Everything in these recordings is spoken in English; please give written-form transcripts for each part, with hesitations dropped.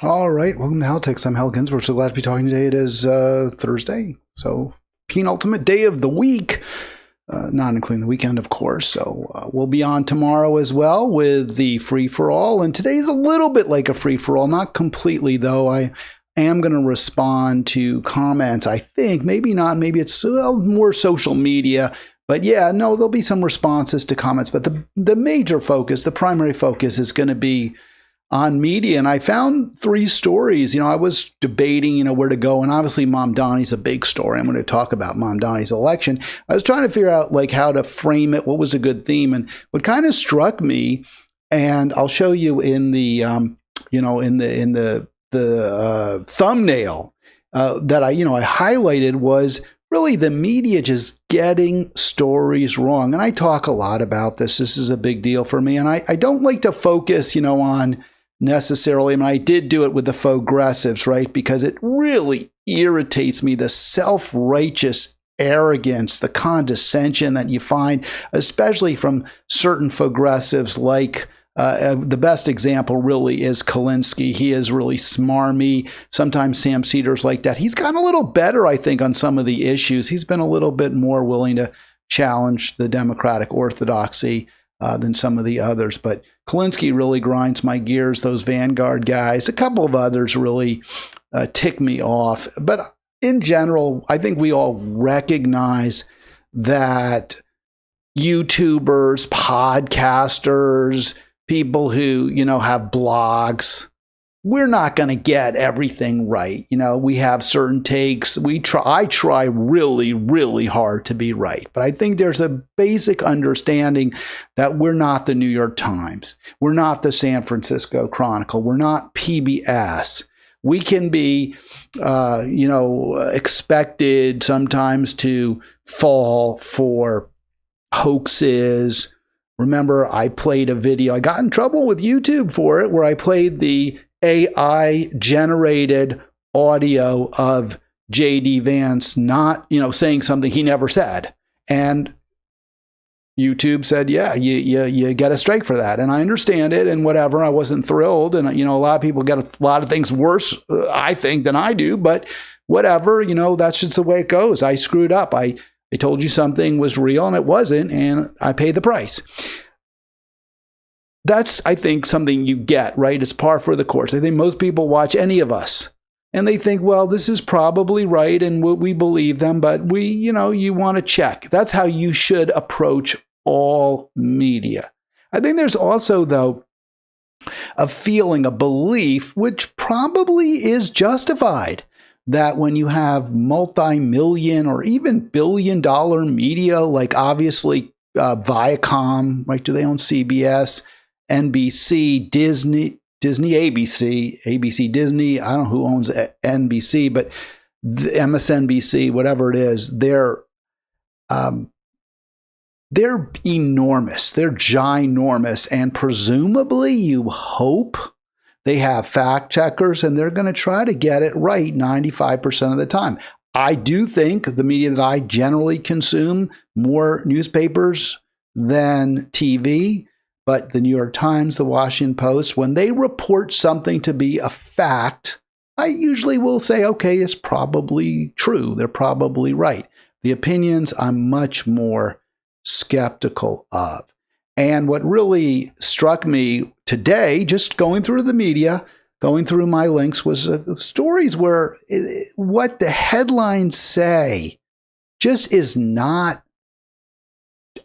All right, welcome to Halitics. I'm Hal Ginsberg. So glad to be talking today. It is Thursday, so penultimate day of the week, not including the weekend, of course. So we'll be on tomorrow as well with the free-for-all. And today's a little bit like a free-for-all, not completely, though. I am going to respond to comments, I think. Maybe not. Maybe it's more social media. But yeah, no, there'll be some responses to comments. But the major focus, the primary focus is going to be on media. And I found three stories. I was debating, where to go. And obviously, Mamdani's a big story. I'm going to talk about Mamdani's election. I was trying to figure out how to frame it. What was a good theme? And what kind of struck me, and I'll show you in the, in the thumbnail that I highlighted was really the media just getting stories wrong. And I talk a lot about this. This is a big deal for me. And I don't like to focus, on necessarily. I did do it with the faux-gressives, right? Because it really irritates me, the self-righteous arrogance, the condescension that you find, especially from certain faux-gressives like the best example really is Kalinsky. He is really smarmy. Sometimes Sam Cedars like that. He's gotten a little better, I think, on some of the issues. He's been a little bit more willing to challenge the democratic orthodoxy than some of the others. But Kalinsky really grinds my gears. Those Vanguard guys, a couple of others really tick me off. But in general, I think we all recognize that YouTubers, podcasters, people who, have blogs, we're not going to get everything right. We have certain takes. I try really, really hard to be right. But I think there's a basic understanding that we're not the New York Times. We're not the San Francisco Chronicle. We're not PBS. We can be, expected sometimes to fall for hoaxes. Remember, I played a video. I got in trouble with YouTube for it, where I played the AI-generated audio of J.D. Vance not, saying something he never said. And YouTube said, yeah, you get a strike for that. And I understand it and whatever. I wasn't thrilled. And, a lot of people get a lot of things worse, I think, than I do. But whatever, that's just the way it goes. I screwed up. I told you something was real and it wasn't, and I paid the price. That's, I think, something you get, right? It's par for the course. I think most people watch any of us and they think, well, this is probably right and we believe them, but you want to check. That's how you should approach all media. I think there's also, though, a feeling, a belief, which probably is justified, that when you have multi-million or even billion-dollar media, like obviously Viacom, right? Do they own CBS, NBC, Disney, ABC, Disney? I don't know who owns NBC, but the MSNBC, whatever it is, they're enormous. They're ginormous, and presumably, you hope they have fact checkers, and they're going to try to get it right 95% of the time. I do think the media that I generally consume, more newspapers than TV, but the New York Times, the Washington Post, when they report something to be a fact, I usually will say, okay, it's probably true. They're probably right. The opinions I'm much more skeptical of. And what really struck me today, just going through the media, going through my links, was stories where what the headlines say just is not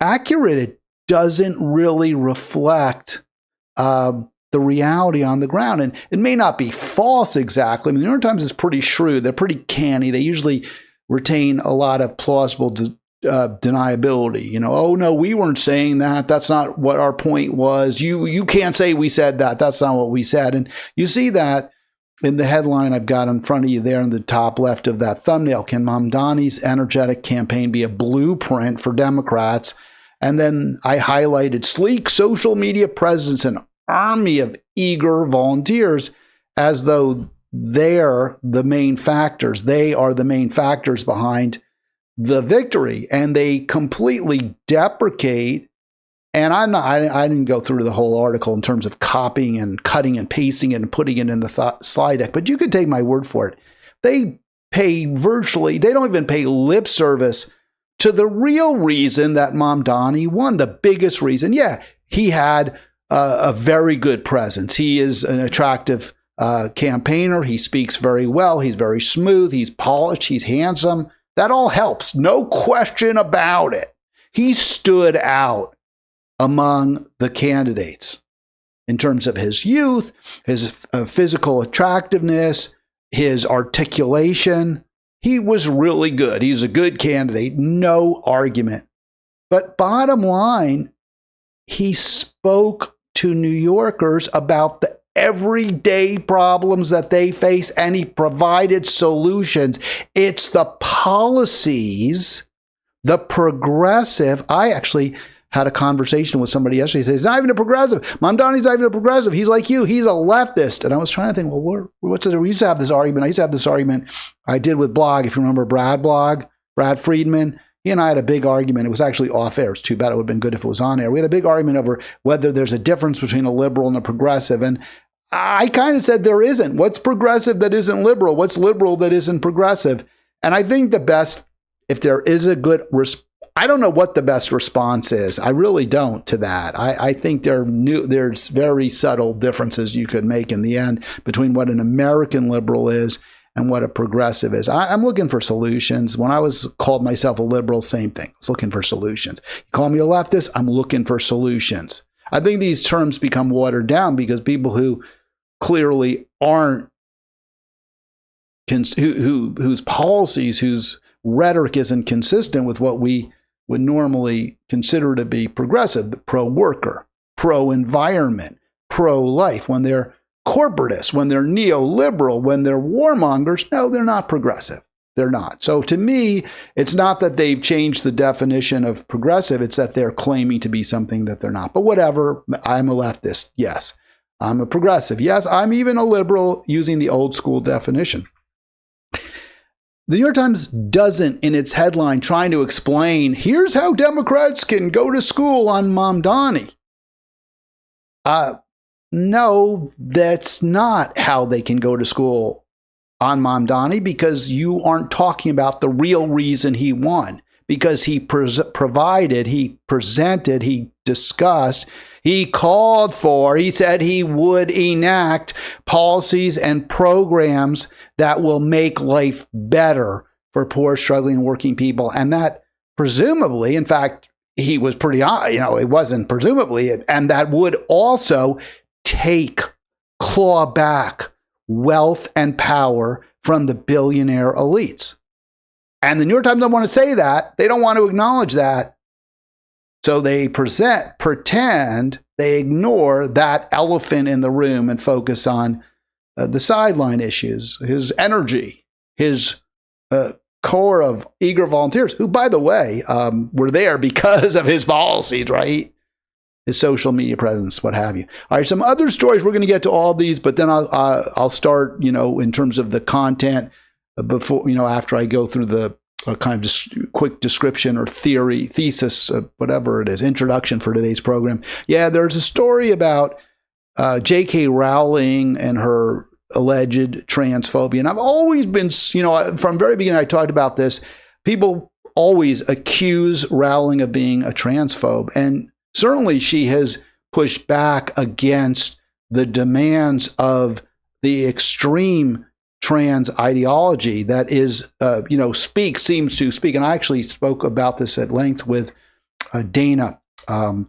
accurate. It doesn't really reflect the reality on the ground. And it may not be false exactly. The New York Times is pretty shrewd. They're pretty canny. They usually retain a lot of plausible deniability. Oh no, we weren't saying that. That's not what our point was. You can't say we said that. That's not what we said. And you see that in the headline I've got in front of you there in the top left of that thumbnail. Can Mamdani's energetic campaign be a blueprint for Democrats? And then I highlighted sleek social media presence and army of eager volunteers, as though they're the main factors. They are the main factors behind the victory, and they completely deprecate And I didn't go through the whole article in terms of copying and cutting and pasting it and putting it in the slide deck, but you could take my word for it. They don't even pay lip service to the real reason that Mamdani won, the biggest reason. Yeah, he had a very good presence. He is an attractive campaigner. He speaks very well. He's very smooth. He's polished. He's handsome. That all helps. No question about it. He stood out among the candidates in terms of his youth, his physical attractiveness, his articulation. He was really good. He's a good candidate, no argument. But bottom line, he spoke to New Yorkers about the everyday problems that they face, and he provided solutions. It's the policies, the progressive. I actually had a conversation with somebody yesterday. He says, he's not even a progressive. Mamdani's not even a progressive. He's like you. He's a leftist. And I was trying to think, well, what's it? We used to have this argument. I used to have this argument I did with Blog. If you remember Brad Friedman, he and I had a big argument. It was actually off air. It's too bad. It would have been good if it was on air. We had a big argument over whether there's a difference between a liberal and a progressive. And I kind of said there isn't. What's progressive that isn't liberal? What's liberal that isn't progressive? And I think the best, if there is a good I don't know what the best response is. I really don't to that. I think there's very subtle differences you could make in the end between what an American liberal is and what a progressive is. I'm looking for solutions. When I called myself a liberal, same thing. I was looking for solutions. You call me a leftist, I'm looking for solutions. I think these terms become watered down because people who clearly aren't, whose policies, whose rhetoric isn't consistent with what we would normally consider to be progressive, pro-worker, pro-environment, pro-life. When they're corporatists, when they're neoliberal, when they're warmongers, no, they're not progressive. They're not. So to me, it's not that they've changed the definition of progressive. It's that they're claiming to be something that they're not. But whatever, I'm a leftist. Yes. I'm a progressive. Yes, I'm even a liberal using the old school definition. The New York Times doesn't, in its headline, trying to explain, here's how Democrats can go to school on Mamdani. No, that's not how they can go to school on Mamdani, because you aren't talking about the real reason he won. Because he provided, he presented, he discussed, he called for, he said he would enact policies and programs that will make life better for poor, struggling, and working people. And that presumably, in fact, he was pretty, it wasn't presumably, and that would also claw back wealth and power from the billionaire elites. And the New York Times don't want to say that. They don't want to acknowledge that. So they pretend, they ignore that elephant in the room and focus on the sideline issues, his energy, his core of eager volunteers, who, by the way, were there because of his policies, right? His social media presence, what have you. All right, some other stories. We're going to get to all these, but then I'll start, in terms of the content before, after I go through the kind of just quick description or thesis, whatever it is, introduction for today's program. Yeah, there's a story about J.K. Rowling and her alleged transphobia. And I've always been, from very beginning, I talked about this. People always accuse Rowling of being a transphobe. And certainly she has pushed back against the demands of the extreme trans ideology that is, seems to speak. And I actually spoke about this at length with Dana. I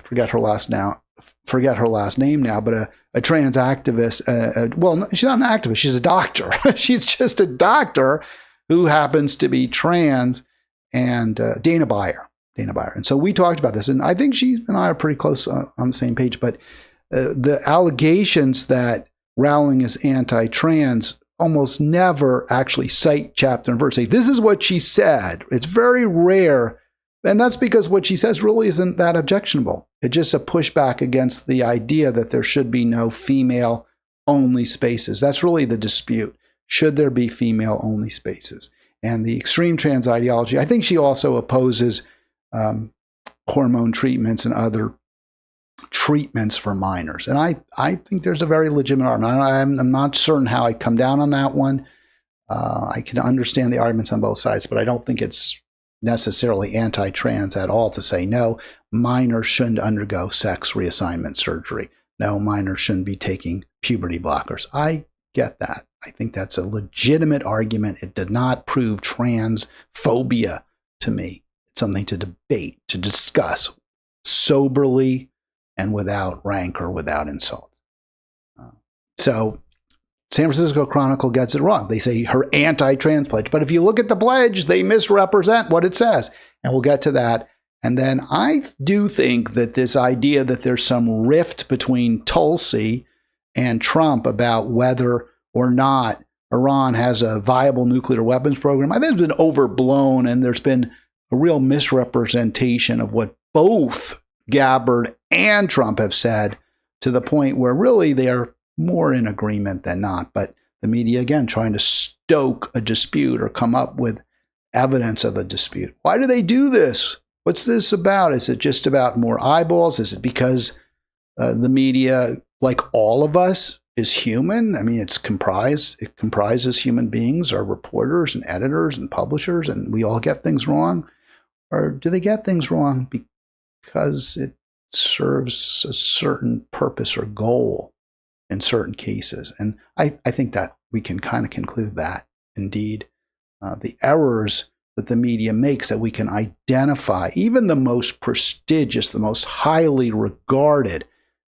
forget her last name now, but a trans activist. Well, she's not an activist. She's a doctor. She's just a doctor who happens to be trans, and Dana Beyer. And so we talked about this, and I think she and I are pretty close on the same page. But the allegations that Rowling is anti-trans almost never actually cite chapter and verse. Say, this is what she said. It's very rare. And that's because what she says really isn't that objectionable. It's just a pushback against the idea that there should be no female-only spaces. That's really the dispute. Should there be female-only spaces? And the extreme trans ideology, I think she also opposes hormone treatments and other treatments for minors. And I think there's a very legitimate argument. I'm not certain how I come down on that one. I can understand the arguments on both sides, but I don't think it's necessarily anti-trans at all to say, no, minors shouldn't undergo sex reassignment surgery. No, minors shouldn't be taking puberty blockers. I get that. I think that's a legitimate argument. It did not prove transphobia to me. It's something to debate, to discuss soberly and without rancor, without insult. So San Francisco Chronicle gets it wrong. They say her anti-trans pledge. But if you look at the pledge, they misrepresent what it says. And we'll get to that. And then I do think that this idea that there's some rift between Tulsi and Trump about whether or not Iran has a viable nuclear weapons program, I think it's been overblown, and there's been a real misrepresentation of what both Gabbard and Trump have said, to the point where really they are more in agreement than not. But the media, again, trying to stoke a dispute or come up with evidence of a dispute. Why do they do this? What's this about? Is it just about more eyeballs? Is it because the media, like all of us, is human? I mean, it comprises human beings, our reporters and editors and publishers, and we all get things wrong? Or do they get things wrong because it serves a certain purpose or goal in certain cases? And I think that we can kind of conclude that, indeed, the errors that the media makes, that we can identify, even the most prestigious, the most highly regarded,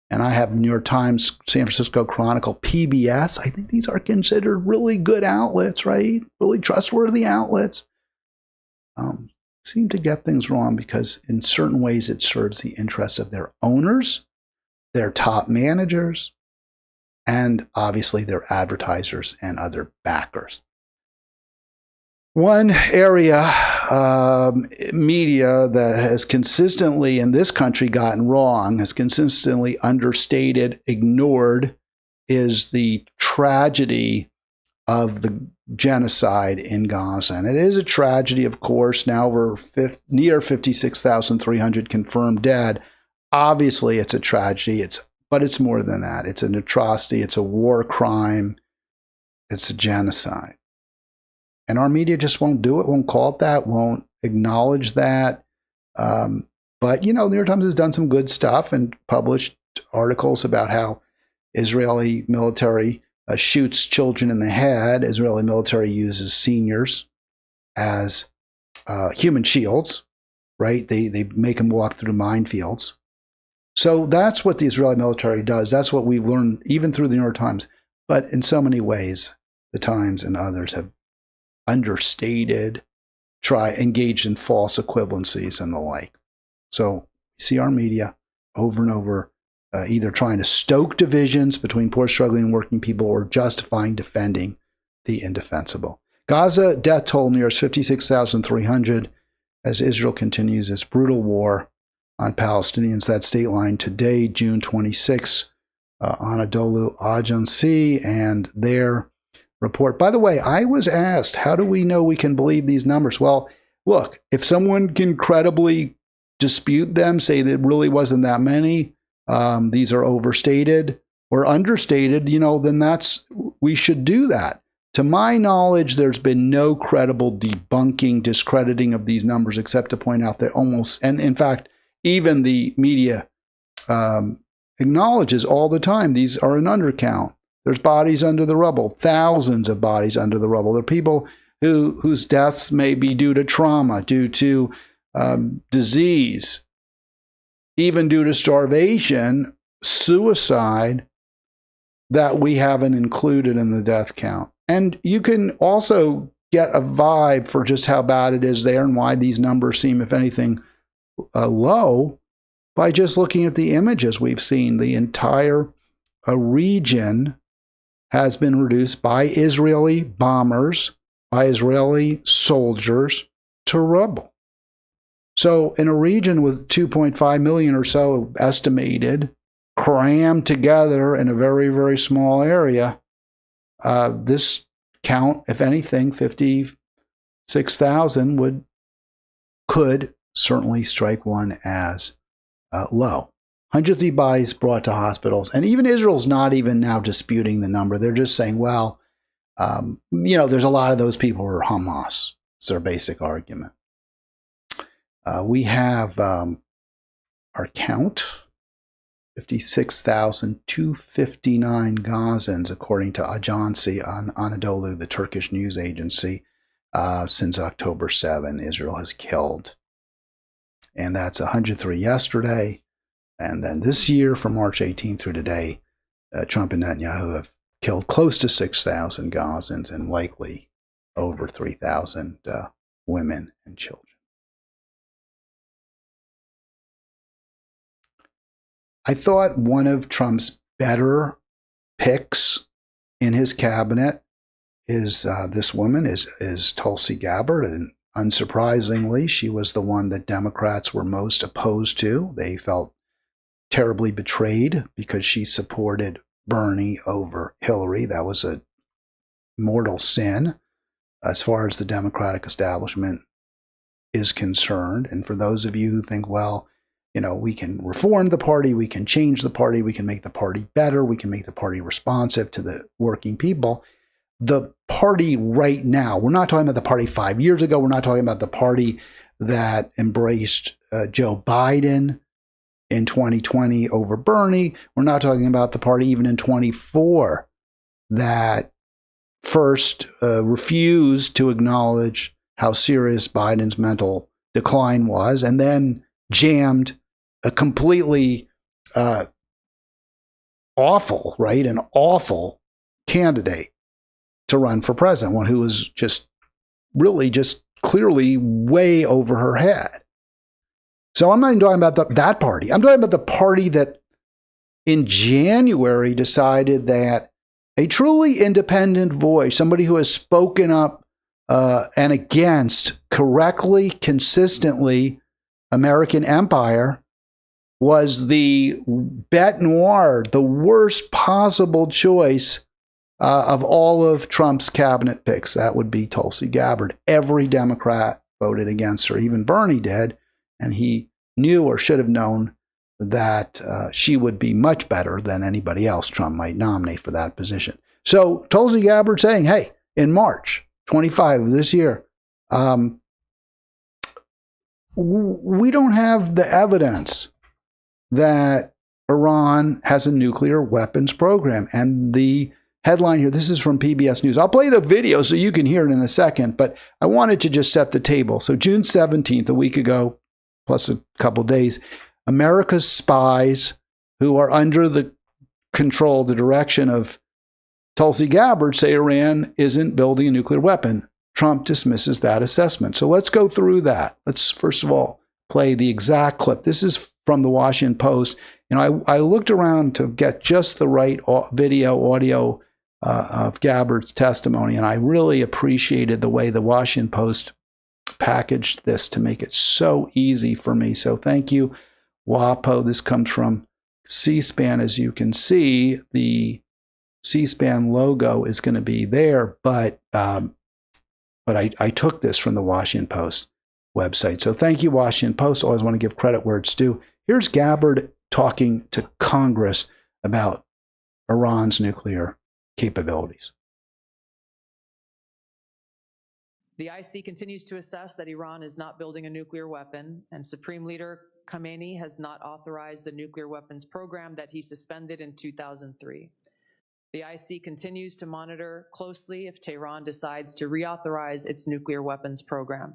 and I have New York Times, San Francisco Chronicle, PBS, I think these are considered really good outlets, right? Really trustworthy outlets. Seem to get things wrong because in certain ways it serves the interests of their owners, their top managers, and obviously their advertisers and other backers. One area, media that has consistently in this country gotten wrong, has consistently understated, ignored, is the tragedy of the genocide in Gaza. And it is a tragedy, of course. Now we're near 56,300 confirmed dead. Obviously, it's a tragedy. But it's more than that. It's an atrocity. It's a war crime. It's a genocide. And our media just won't do it, won't call it that, won't acknowledge that. But, you know, the New York Times has done some good stuff and published articles about how Israeli military shoots children in the head. Israeli military uses seniors as human shields, right? They make them walk through minefields. So that's what the Israeli military does. That's what we've learned even through the New York Times. But in so many ways, the Times and others have understated, engaged in false equivalencies and the like. So you see our media over and over either trying to stoke divisions between poor, struggling, and working people, or justifying, defending the indefensible. Gaza death toll nears 56,300 as Israel continues its brutal war on Palestinians. That state line today, June 26, Anadolu Agency, and their report. By the way, I was asked, how do we know we can believe these numbers? Well, look, if someone can credibly dispute them, say that it really wasn't that many, these are overstated or understated, you know, then we should do that. To my knowledge, there's been no credible debunking, discrediting of these numbers, except to point out that almost, and in fact, even the media acknowledges all the time, these are an undercount. There's bodies under the rubble, thousands of bodies under the rubble. There are people whose deaths may be due to trauma, due to disease, even due to starvation, suicide, that we haven't included in the death count. And you can also get a vibe for just how bad it is there and why these numbers seem, if anything, low, by just looking at the images we've seen. The entire region has been reduced by Israeli bombers, by Israeli soldiers, to rubble. So in a region with 2.5 million or so estimated, crammed together in a very, very small area, this count, if anything, 56,000 could certainly strike one as low. 103 bodies brought to hospitals. And even Israel's not even now disputing the number. They're just saying, well, there's a lot of those people who are Hamas. It's their basic argument. We have our count, 56,259 Gazans, according to Ajansi on Anadolu, the Turkish news agency, since October 7. Israel has killed. And that's 103 yesterday. And then this year, from March 18 through today, Trump and Netanyahu have killed close to 6,000 Gazans and likely over 3,000 women and children. I thought one of Trump's better picks in his cabinet is this woman, is Tulsi Gabbard. And unsurprisingly, she was the one that Democrats were most opposed to. They felt terribly betrayed because she supported Bernie over Hillary. That was a mortal sin as far as the Democratic establishment is concerned. And for those of you who think, well, we can reform the party, we can change the party, we can make the party better, we can make the party responsive to the working people. The party right now, we're not talking about the party 5 years ago, we're not talking about the party that embraced Joe Biden in 2020 over Bernie. We're not talking about the party even in 24 that first refused to acknowledge how serious Biden's mental decline was and then jammed a completely awful, right? An awful candidate to run for president, one who was just clearly way over her head. So I'm not even talking about that party. I'm talking about the party that in January decided that a truly independent voice, somebody who has spoken up and against correctly, consistently American empire, was the bête noire, the worst possible choice of all of Trump's cabinet picks. That would be Tulsi Gabbard. Every Democrat voted against her, even Bernie did, and he knew or should have known that she would be much better than anybody else Trump might nominate for that position. So Tulsi Gabbard saying, hey, in March 25 of this year, we don't have the evidence that Iran has a nuclear weapons program. And the headline here, this is from PBS News. I'll play the video so you can hear it in a second, but I wanted to just set the table. So June 17th, a week ago, plus a couple days, America's spies who are under the control, the direction of Tulsi Gabbard say Iran isn't building a nuclear weapon. Trump dismisses that assessment. So let's go through that. Let's first of all play the exact clip. This is from the Washington Post. I looked around to get just the right audio of Gabbard's testimony, and I really appreciated the way the Washington Post packaged this to make it so easy for me. So thank you, WAPO. This comes from C-SPAN. As you can see, the C-SPAN logo is going to be there, but I took this from the Washington Post website. So thank you, Washington Post. Always want to give credit where it's due. Here's Gabbard talking to Congress about Iran's nuclear capabilities. The IC continues to assess that Iran is not building a nuclear weapon, and Supreme Leader Khamenei has not authorized the nuclear weapons program that he suspended in 2003. The IC continues to monitor closely if Tehran decides to reauthorize its nuclear weapons program.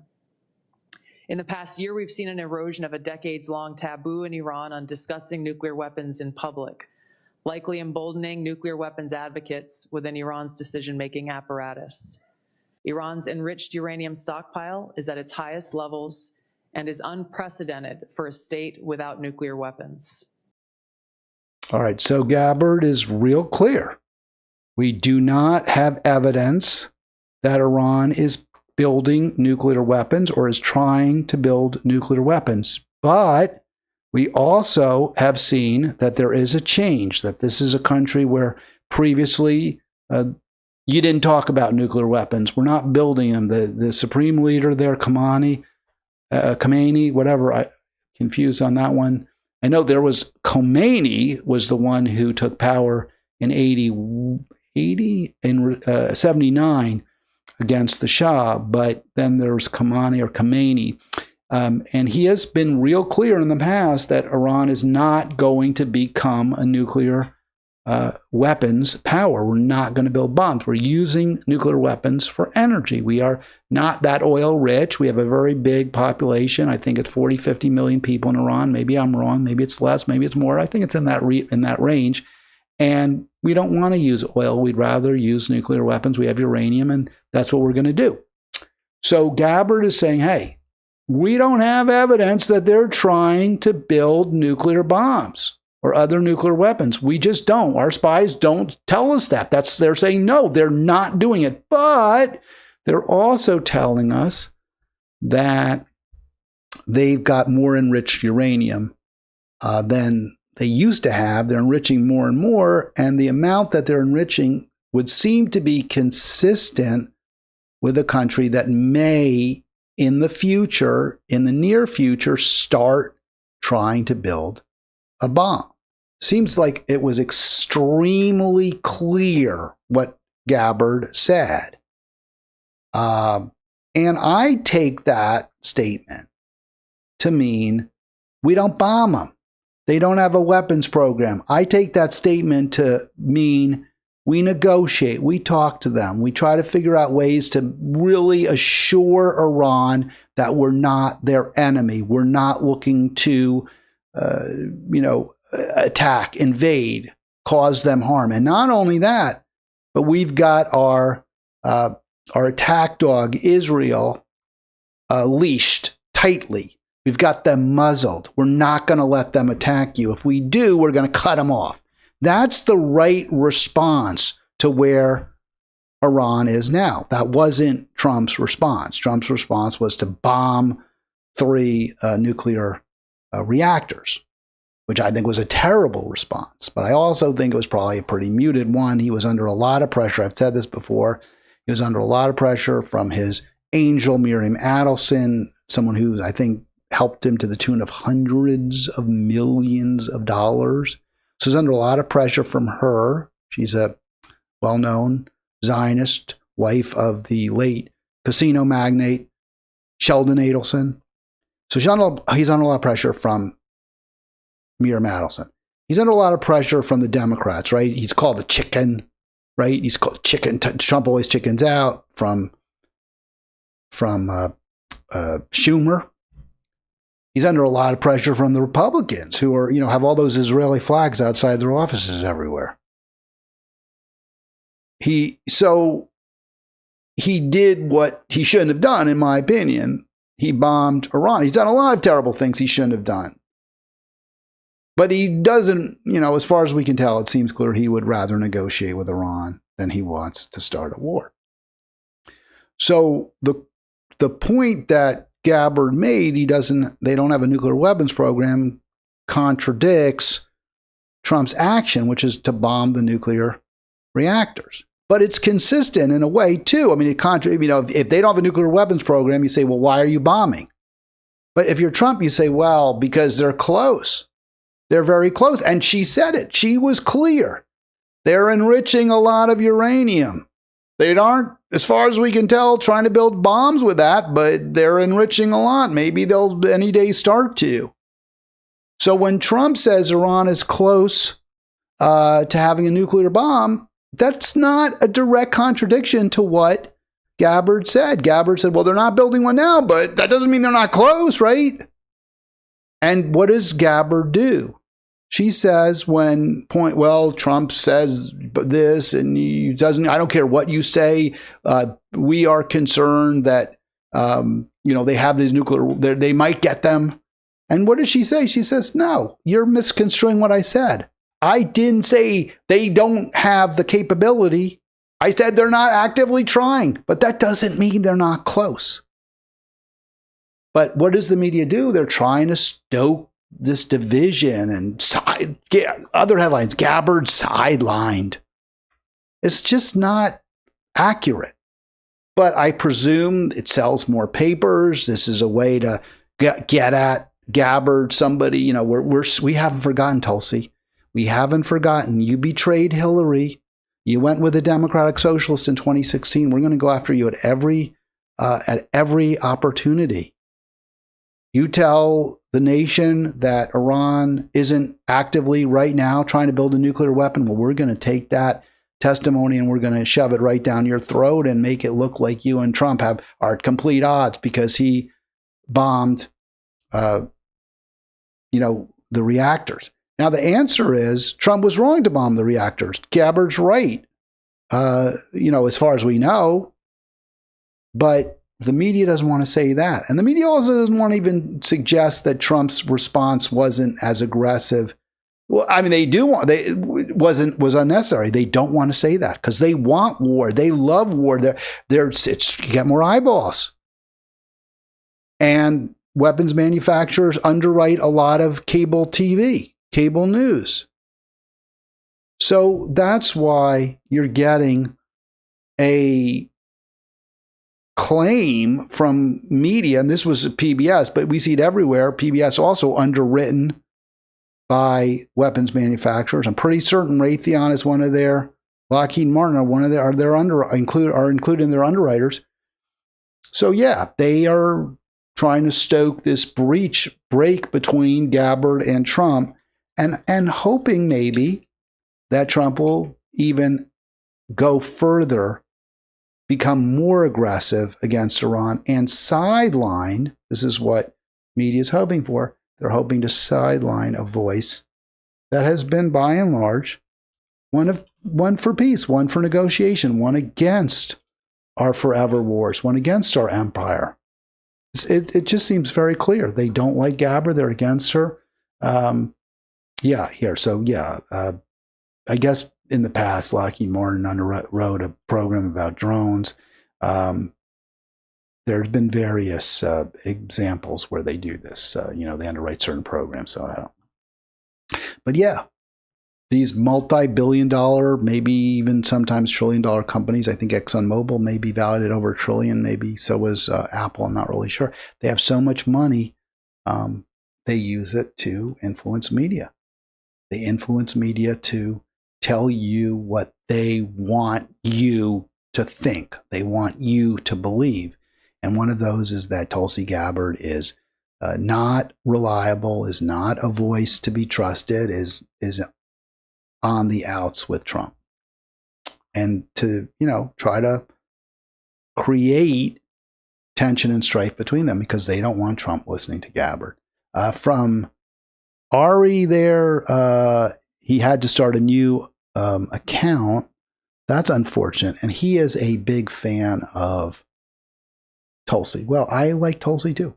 In the past year, we've seen an erosion of a decades-long taboo in Iran on discussing nuclear weapons in public, likely emboldening nuclear weapons advocates within Iran's decision-making apparatus. Iran's enriched uranium stockpile is at its highest levels and is unprecedented for a state without nuclear weapons. All right, so Gabbard is real clear. We do not have evidence that Iran is building nuclear weapons or is trying to build nuclear weapons. But we also have seen that there is a change, that this is a country where previously you didn't talk about nuclear weapons. We're not building them. The supreme leader there, Khamenei, Khomeini, whatever. I confused on that one. I know there was Khomeini was the one who took power in 79 against the Shah, but then there's Khomeini. And he has been real clear in the past that Iran is not going to become a nuclear weapons power. We're not going to build bombs. We're using nuclear weapons for energy. We are not that oil rich. We have a very big population. I think it's 40, 50 million people in Iran. Maybe I'm wrong. Maybe it's less. Maybe it's more. I think it's in that range. And we don't want to use oil. We'd rather use nuclear weapons. We have uranium, and that's what we're going to do. So Gabbard is saying, hey, we don't have evidence that they're trying to build nuclear bombs or other nuclear weapons. We just don't. Our spies don't tell us that. They're saying, no, they're not doing it. But they're also telling us that they've got more enriched uranium than they used to have. They're enriching more and more, and the amount that they're enriching would seem to be consistent with a country that may, in the future, in the near future, start trying to build a bomb. Seems like it was extremely clear what Gabbard said. And I take that statement to mean we don't bomb them. They don't have a weapons program. I take that statement to mean we negotiate, we talk to them, we try to figure out ways to really assure Iran that we're not their enemy. We're not looking to, attack, invade, cause them harm. And not only that, but we've got our attack dog, Israel, leashed tightly. We've got them muzzled. We're not going to let them attack you. If we do, we're going to cut them off. That's the right response to where Iran is now. That wasn't Trump's response. Trump's response was to bomb 3 nuclear reactors, which I think was a terrible response. But I also think it was probably a pretty muted one. He was under a lot of pressure. I've said this before. He was under a lot of pressure from his angel, Miriam Adelson, someone who I think helped him to the tune of hundreds of millions of dollars. So he's under a lot of pressure from her. She's a well-known Zionist, wife of the late casino magnate Sheldon Adelson. So he's under a lot of pressure from Miriam Adelson. He's under a lot of pressure from the Democrats, right? He's called a chicken, right? He's called chicken. Trump always chickens out from Schumer. He's under a lot of pressure from the Republicans who are, have all those Israeli flags outside their offices everywhere. He did what he shouldn't have done, in my opinion. He bombed Iran. He's done a lot of terrible things he shouldn't have done. But he doesn't, as far as we can tell, it seems clear he would rather negotiate with Iran than he wants to start a war. So the point that Gabbard made, they don't have a nuclear weapons program, contradicts Trump's action, which is to bomb the nuclear reactors. But it's consistent in a way too. I mean, if they don't have a nuclear weapons program, you say, well, why are you bombing? But if you're Trump, you say, well, because they're close. They're very close. And she said it. She was clear. They're enriching a lot of uranium. They aren't, as far as we can tell, trying to build bombs with that, but they're enriching a lot. Maybe they'll any day start to. So when Trump says Iran is close to having a nuclear bomb, that's not a direct contradiction to what Gabbard said. Gabbard said, well, they're not building one now, but that doesn't mean they're not close, right? And what does Gabbard do? She says Trump says this and he doesn't, I don't care what you say. We are concerned that, they have these nuclear, they might get them. And what does she say? She says, no, you're misconstruing what I said. I didn't say they don't have the capability. I said they're not actively trying, but that doesn't mean they're not close. But what does the media do? They're trying to stoke this division and other headlines, Gabbard sidelined. It's just not accurate. But I presume it sells more papers. This is a way to get at Gabbard, somebody, you know, we haven't forgotten Tulsi. We haven't forgotten. You betrayed Hillary. You went with a Democratic Socialist in 2016. We're going to go after you at every opportunity. You tell the nation that Iran isn't actively right now trying to build a nuclear weapon. Well, we're going to take that testimony and we're going to shove it right down your throat and make it look like you and Trump are at complete odds because he bombed, the reactors. Now, the answer is Trump was wrong to bomb the reactors. Gabbard's right, as far as we know. But the media doesn't want to say that. And the media also doesn't want to even suggest that Trump's response wasn't as aggressive. Well, I mean, they do want, was unnecessary. They don't want to say that because they want war. They love war. It's get more eyeballs. And weapons manufacturers underwrite a lot of cable TV, cable news. So that's why you're getting a claim from media, and this was PBS, but we see it everywhere. PBS also underwritten by weapons manufacturers. I'm pretty certain Raytheon is one of their, Lockheed Martin are one of their, are included in their underwriters. So yeah, they are trying to stoke this break between Gabbard and Trump, and hoping maybe that Trump will even go further, become more aggressive against Iran and sideline. This is what media is hoping for. They're hoping to sideline a voice that has been, by and large, one for peace, one for negotiation, one against our forever wars, one against our empire. It just seems very clear. They don't like Gabbard. They're against her. I guess in the past, Lockheed Martin underwrote a program about drones. There's been various examples where they do this. They underwrite certain programs. So I don't. But yeah, these multi-billion-dollar, maybe even sometimes trillion-dollar companies. I think ExxonMobil may be valued at over $1 trillion. Maybe so was Apple. I'm not really sure. They have so much money. They use it to influence media. They influence media to tell you what they want you to think. They want you to believe. And one of those is that Tulsi Gabbard is not reliable, is not a voice to be trusted, is on the outs with Trump. And to, try to create tension and strife between them because they don't want Trump listening to Gabbard. From Ari there, he had to start a new account. That's unfortunate. And he is a big fan of Tulsi. Well, I like Tulsi too.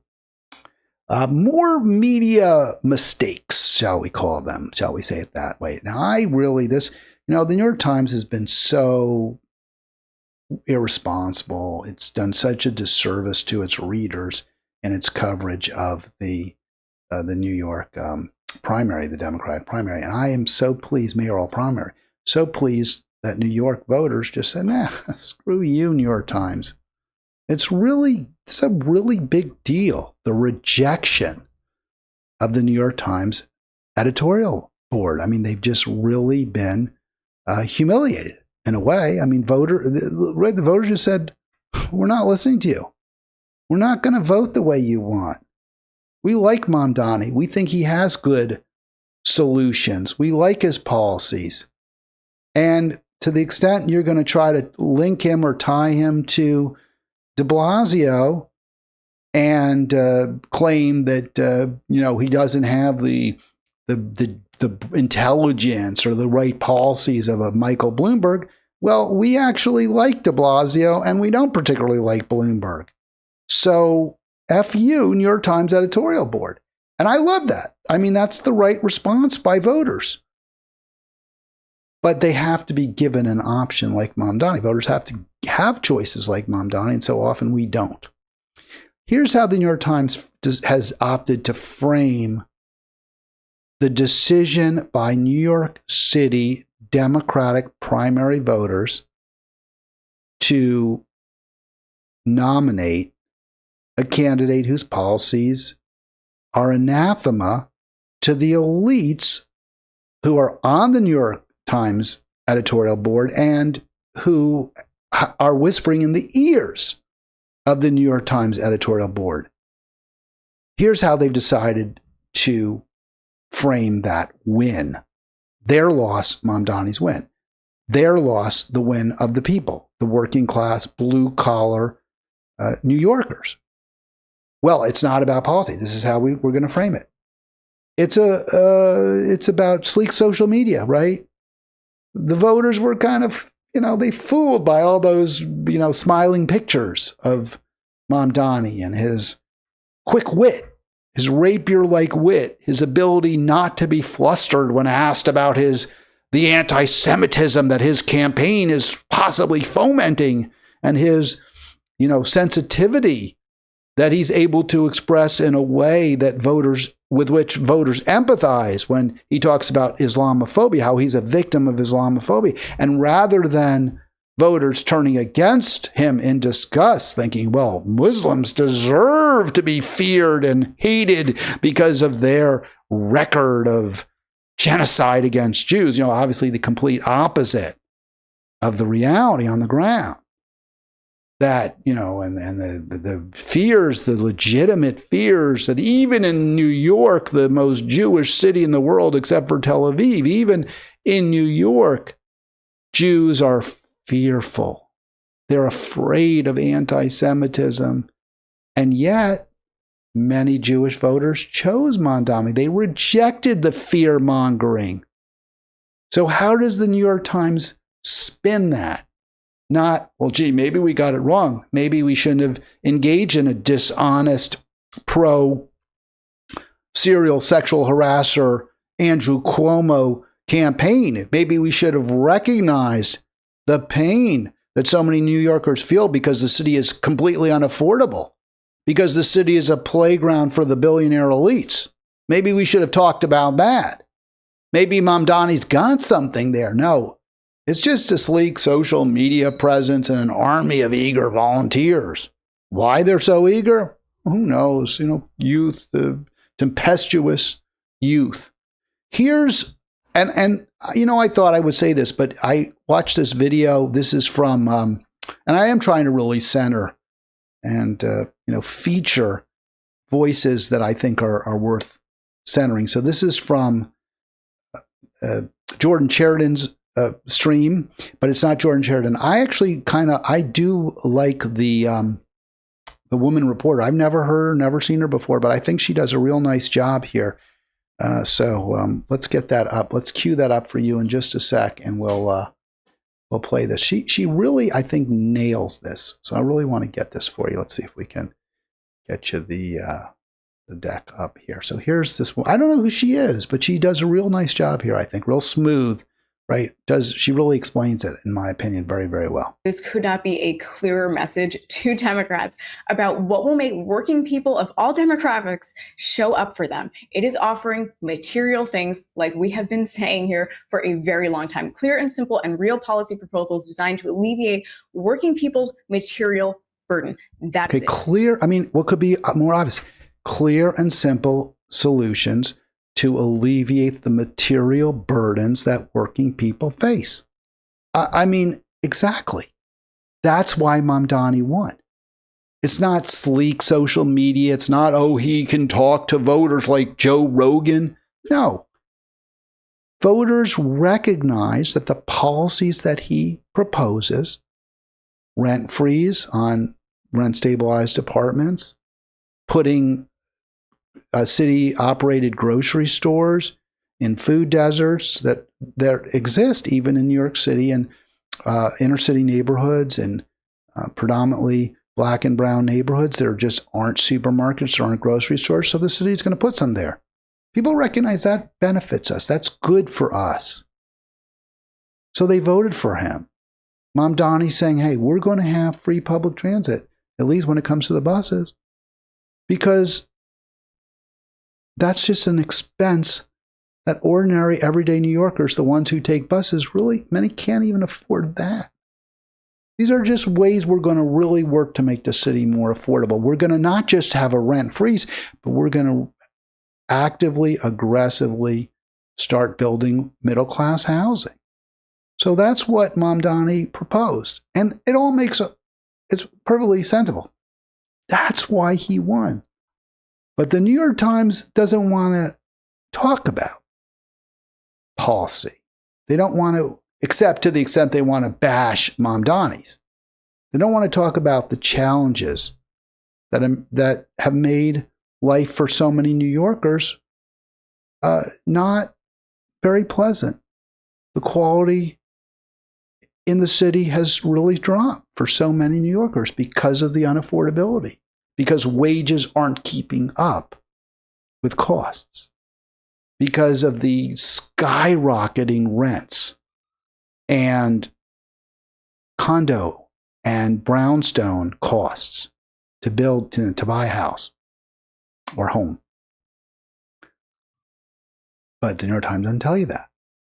More media mistakes, shall we call them? Shall we say it that way? Now, the New York Times has been so irresponsible. It's done such a disservice to its readers and its coverage of the New York primary, the Democratic primary. And I am so pleased, mayoral primary, so pleased that New York voters just said, nah, screw you, New York Times. It's a really big deal, the rejection of the New York Times editorial board. I mean, they've just really been humiliated in a way. I mean, the voters just said, we're not listening to you. We're not going to vote the way you want. We like Mamdani. We think he has good solutions. We like his policies. And to the extent you're going to try to link him or tie him to de Blasio and claim that he doesn't have the intelligence or the right policies of a Michael Bloomberg. Well, we actually like de Blasio and we don't particularly like Bloomberg. So F you, New York Times editorial board. And I love that. I mean, that's the right response by voters. But they have to be given an option like Mamdani. Voters have to have choices like Mamdani, and so often we don't. Here's how the New York Times has opted to frame the decision by New York City Democratic primary voters to nominate a candidate whose policies are anathema to the elites who are on the New York Times editorial board and who are whispering in the ears of the New York Times editorial board. Here's how they've decided to frame that win. Their loss, Mamdani's win. Their loss, the win of the people, the working class, blue collar New Yorkers. Well, it's not about policy. This is how we're going to frame it. It's about sleek social media, right? The voters were kind of, they fooled by all those, smiling pictures of Mamdani and his quick wit, his rapier-like wit, his ability not to be flustered when asked about the anti-Semitism that his campaign is possibly fomenting, and his, sensitivity that he's able to express in a way that with which voters empathize when he talks about Islamophobia, how he's a victim of Islamophobia. And rather than voters turning against him in disgust, thinking, well, Muslims deserve to be feared and hated because of their record of genocide against Jews, obviously the complete opposite of the reality on the ground. That, and the fears, the legitimate fears that even in New York, the most Jewish city in the world, except for Tel Aviv, even in New York, Jews are fearful. They're afraid of anti-Semitism. And yet, many Jewish voters chose Mamdani. They rejected the fear-mongering. So how does the New York Times spin that? Not, well, gee, maybe we got it wrong. Maybe we shouldn't have engaged in a dishonest pro-serial sexual harasser Andrew Cuomo campaign. Maybe we should have recognized the pain that so many New Yorkers feel because the city is completely unaffordable, because the city is a playground for the billionaire elites. Maybe we should have talked about that. Maybe Mamdani's got something there. No. It's just a sleek social media presence and an army of eager volunteers. Why they're so eager? Who knows? Youth, the tempestuous youth. I thought I would say this, but I watched this video. This is from, and I am trying to really center and, feature voices that I think are worth centering. So this is from Jordan Sheridan's stream, but it's not Jordan Sheridan. I actually I do like the woman reporter. I've never seen her before, but I think she does a real nice job here. So let's get that up. Let's cue that up for you in just a sec, and we'll play this. She really, I think, nails this. So I really want to get this for you. Let's see if we can get you the deck up here. So here's this one. I don't know who she is, but she does a real nice job here. I think real smooth. Right? She really explains it, in my opinion, very, very well. This could not be a clearer message to Democrats about what will make working people of all demographics show up for them. It is offering material things, like we have been saying here for a very long time. Clear and simple and real policy proposals designed to alleviate working people's material burden. That's it. Clear. I mean, what could be more obvious? Clear and simple solutions to alleviate the material burdens that working people face. I mean, exactly. That's why Mamdani won. It's not sleek social media. It's not, he can talk to voters like Joe Rogan. No. Voters recognize that the policies that he proposes, rent freeze on rent-stabilized apartments, putting city-operated grocery stores in food deserts that there exist even in New York City and inner-city neighborhoods and predominantly black and brown neighborhoods. There just aren't supermarkets, there aren't grocery stores, so the city is going to put some there. People recognize that benefits us. That's good for us. So they voted for him. Mamdani's saying, hey, we're going to have free public transit, at least when it comes to the buses, because that's just an expense that ordinary, everyday New Yorkers, the ones who take buses, really, many can't even afford that. These are just ways we're going to really work to make the city more affordable. We're going to not just have a rent freeze, but we're going to actively, aggressively start building middle-class housing. So that's what Mamdani proposed. And it all it's perfectly sensible. That's why he won. But the New York Times doesn't want to talk about policy. They don't want to, except to the extent they want to bash Mamdani's. They don't want to talk about the challenges that have made life for so many New Yorkers not very pleasant. The quality in the city has really dropped for so many New Yorkers because of the unaffordability, because wages aren't keeping up with costs, because of the skyrocketing rents and condo and brownstone costs to build, to buy a house or home. But the New York Times doesn't tell you that.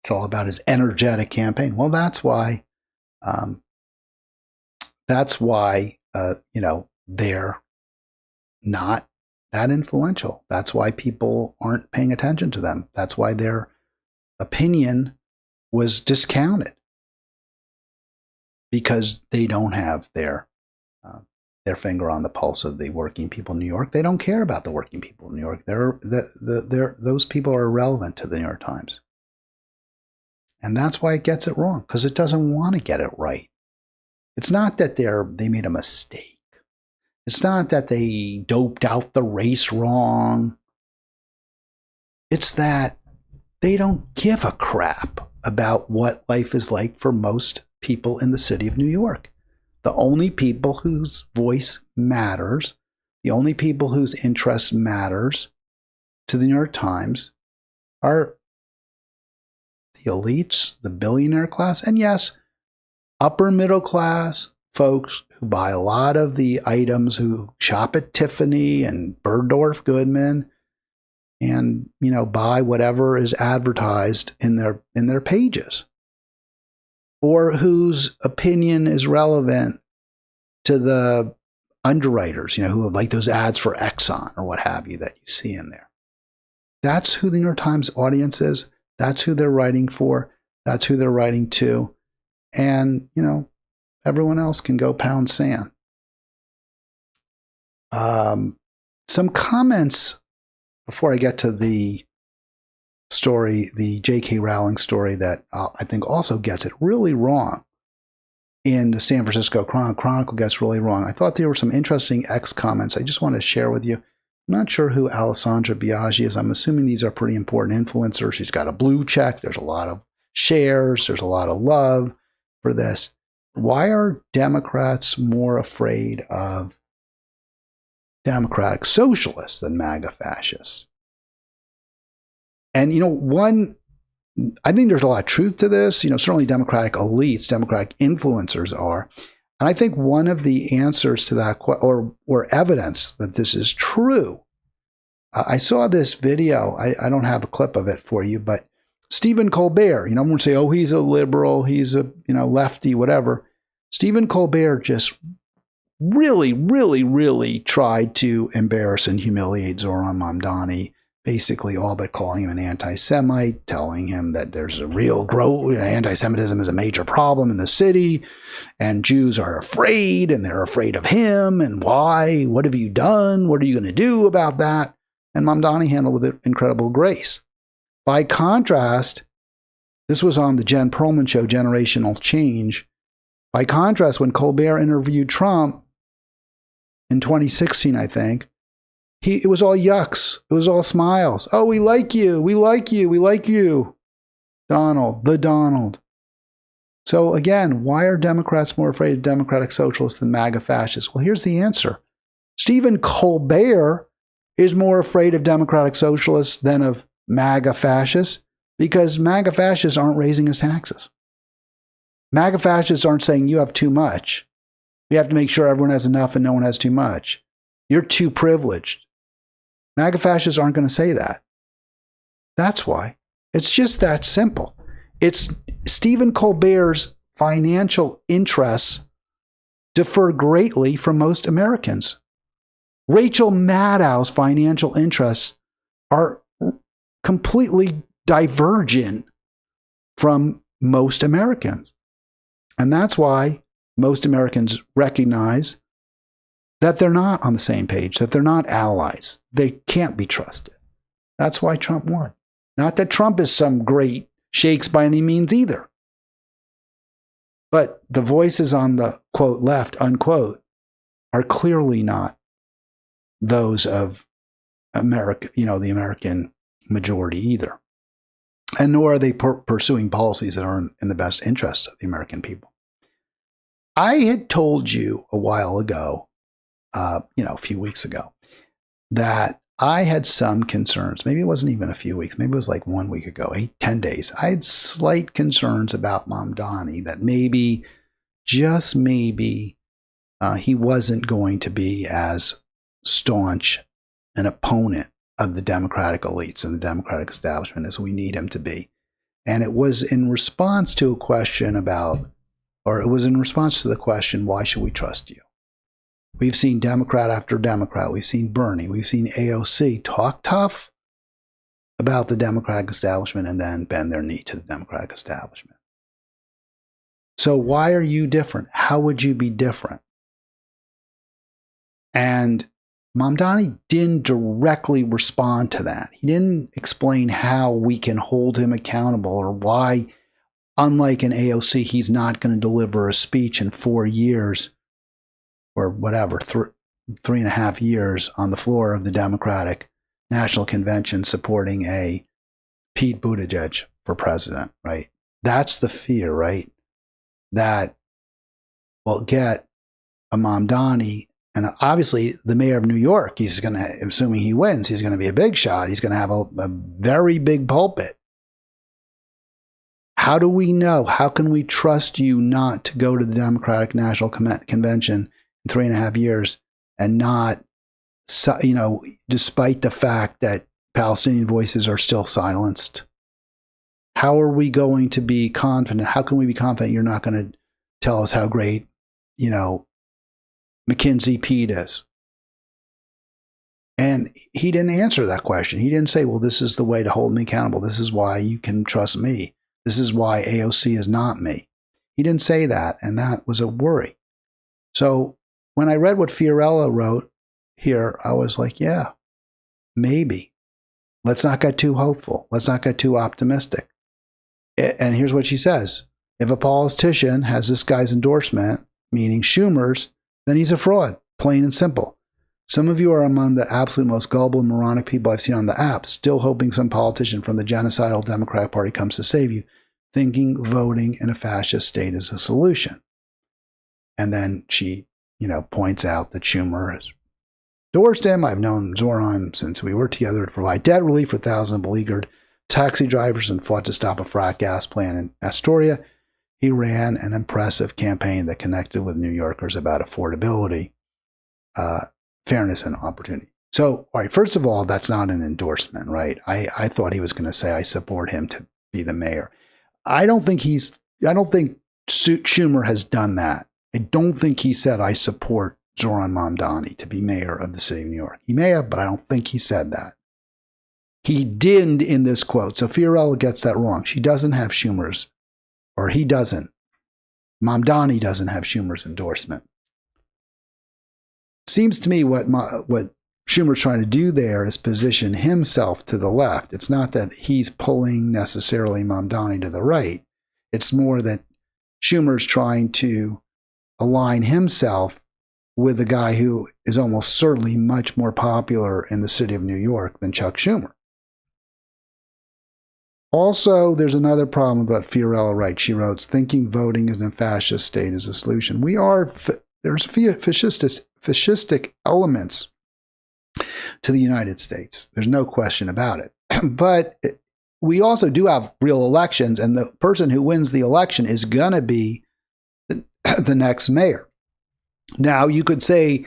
It's all about his energetic campaign. Well, that's why they're not that influential. That's why people aren't paying attention to them. That's why their opinion was discounted, because they don't have their finger on the pulse of the working people in New York. They don't care about the working people in New York. Those people are irrelevant to the New York Times. And that's why it gets it wrong, because it doesn't want to get it right. It's not that they made a mistake. It's not that they doped out the race wrong. It's that they don't give a crap about what life is like for most people in the city of New York. The only people whose voice matters, the only people whose interest matters to the New York Times are the elites, the billionaire class, and yes, upper middle class folks who buy a lot of the items, who shop at Tiffany and Bergdorf Goodman, and buy whatever is advertised in their pages, or whose opinion is relevant to the underwriters, who like those ads for Exxon or what have you that you see in there. That's who the New York Times audience is. That's who they're writing for. That's who they're writing to. And, everyone else can go pound sand. Some comments before I get to the story, the J.K. Rowling story that I think also gets it really wrong in the San Francisco Chronicle gets really wrong. I thought there were some interesting X comments I just want to share with you. I'm not sure who Alessandra Biaggi is. I'm assuming these are pretty important influencers. She's got a blue check. There's a lot of shares. There's a lot of love for this. Why are Democrats more afraid of democratic socialists than MAGA fascists? And, I think there's a lot of truth to this. Certainly Democratic elites, Democratic influencers are. And I think one of the answers to that, or evidence that this is true, I saw this video. I don't have a clip of it for you, but Stephen Colbert, I won't say, oh, he's a liberal, he's a lefty, whatever. Stephen Colbert just really, really, really tried to embarrass and humiliate Zoran Mamdani, basically all but calling him an anti-Semite, telling him that there's a real growth, anti-Semitism is a major problem in the city, and Jews are afraid, and they're afraid of him, and why? What have you done? What are you going to do about that? And Mamdani handled with incredible grace. By contrast, this was on the Jen Perlman show, Generational Change. By contrast, when Colbert interviewed Trump in 2016, I think, it was all yucks. It was all smiles. Oh, we like you. We like you. We like you. Donald. So again, why are Democrats more afraid of democratic socialists than MAGA fascists? Well, here's the answer. Stephen Colbert is more afraid of democratic socialists than of MAGA fascists because MAGA fascists aren't raising his taxes. MAGA fascists aren't saying you have too much. We have to make sure everyone has enough and no one has too much. You're too privileged. MAGA fascists aren't going to say that. That's why. It's just that simple. It's Stephen Colbert's financial interests differ greatly from most Americans. Rachel Maddow's financial interests are completely divergent from most Americans. And that's why most Americans recognize that they're not on the same page, that they're not allies. They can't be trusted. That's why Trump won. Not that Trump is some great shakes by any means either. But the voices on the, quote, left, unquote, are clearly not those of America, the American majority either. And nor are they pursuing policies that are in the best interest of the American people. I had told you a while ago, a few weeks ago, that I had some concerns. Maybe it wasn't even a few weeks. Maybe it was like 1 week ago, 10 days. I had slight concerns about Mamdani, that maybe, just maybe, he wasn't going to be as staunch an opponent of the Democratic elites and the Democratic establishment as we need him to be. And it was in response to a question about, or it was in response to the question, why should we trust you? We've seen Democrat after Democrat. We've seen Bernie. We've seen AOC talk tough about the Democratic establishment and then bend their knee to the Democratic establishment. So why are you different? How would you be different? And Mamdani didn't directly respond to that. He didn't explain how we can hold him accountable or why, unlike an AOC, he's not going to deliver a speech in 4 years or whatever, 3.5 years on the floor of the Democratic National Convention supporting a Pete Buttigieg for president, right? That's the fear, right? That will get a Mamdani, and obviously the mayor of New York, he's going to, assuming he wins, he's going to be a big shot. He's going to have a very big pulpit. How do we know? How can we trust you not to go to the Democratic National Convention 3.5 years and not, despite the fact that Palestinian voices are still silenced? How are we going to be confident? How can we be confident you're not going to tell us how great, McKinsey Pete is? And he didn't answer that question. He didn't say, well, this is the way to hold me accountable. This is why you can trust me. This is why AOC is not me. He didn't say that, and that was a worry. So when I read what Fiorella wrote here, I was like, yeah, maybe. Let's not get too hopeful. Let's not get too optimistic. And here's what she says. If a politician has this guy's endorsement, meaning Schumer's, then he's a fraud, plain and simple. Some of you are among the absolute most gullible and moronic people I've seen on the app, still hoping some politician from the genocidal Democratic Party comes to save you, thinking voting in a fascist state is a solution. And then she points out that Schumer has endorsed him. I've known Zoran since we worked together to provide debt relief for thousands of beleaguered taxi drivers and fought to stop a frack gas plant in Astoria. He ran an impressive campaign that connected with New Yorkers about affordability, fairness, and opportunity. So, all right, first of all, that's not an endorsement, right? I thought he was going to say, I support him to be the mayor. I don't think Schumer has done that. I don't think he said, I support Zoran Mamdani to be mayor of the city of New York. He may have, but I don't think he said that. He didn't in this quote. So Fiorella gets that wrong. She doesn't have Schumer's, or he doesn't. Mamdani doesn't have Schumer's endorsement. Seems to me what Schumer's trying to do there is position himself to the left. It's not that he's pulling necessarily Mamdani to the right. It's more that Schumer's trying to align himself with a guy who is almost certainly much more popular in the city of New York than Chuck Schumer. Also, there's another problem with what Fiorella writes. She wrote, thinking voting is a fascist state is a solution. There's fascistic elements to the United States. There's no question about it. But we also do have real elections, and the person who wins the election is going to be the next mayor. Now, you could say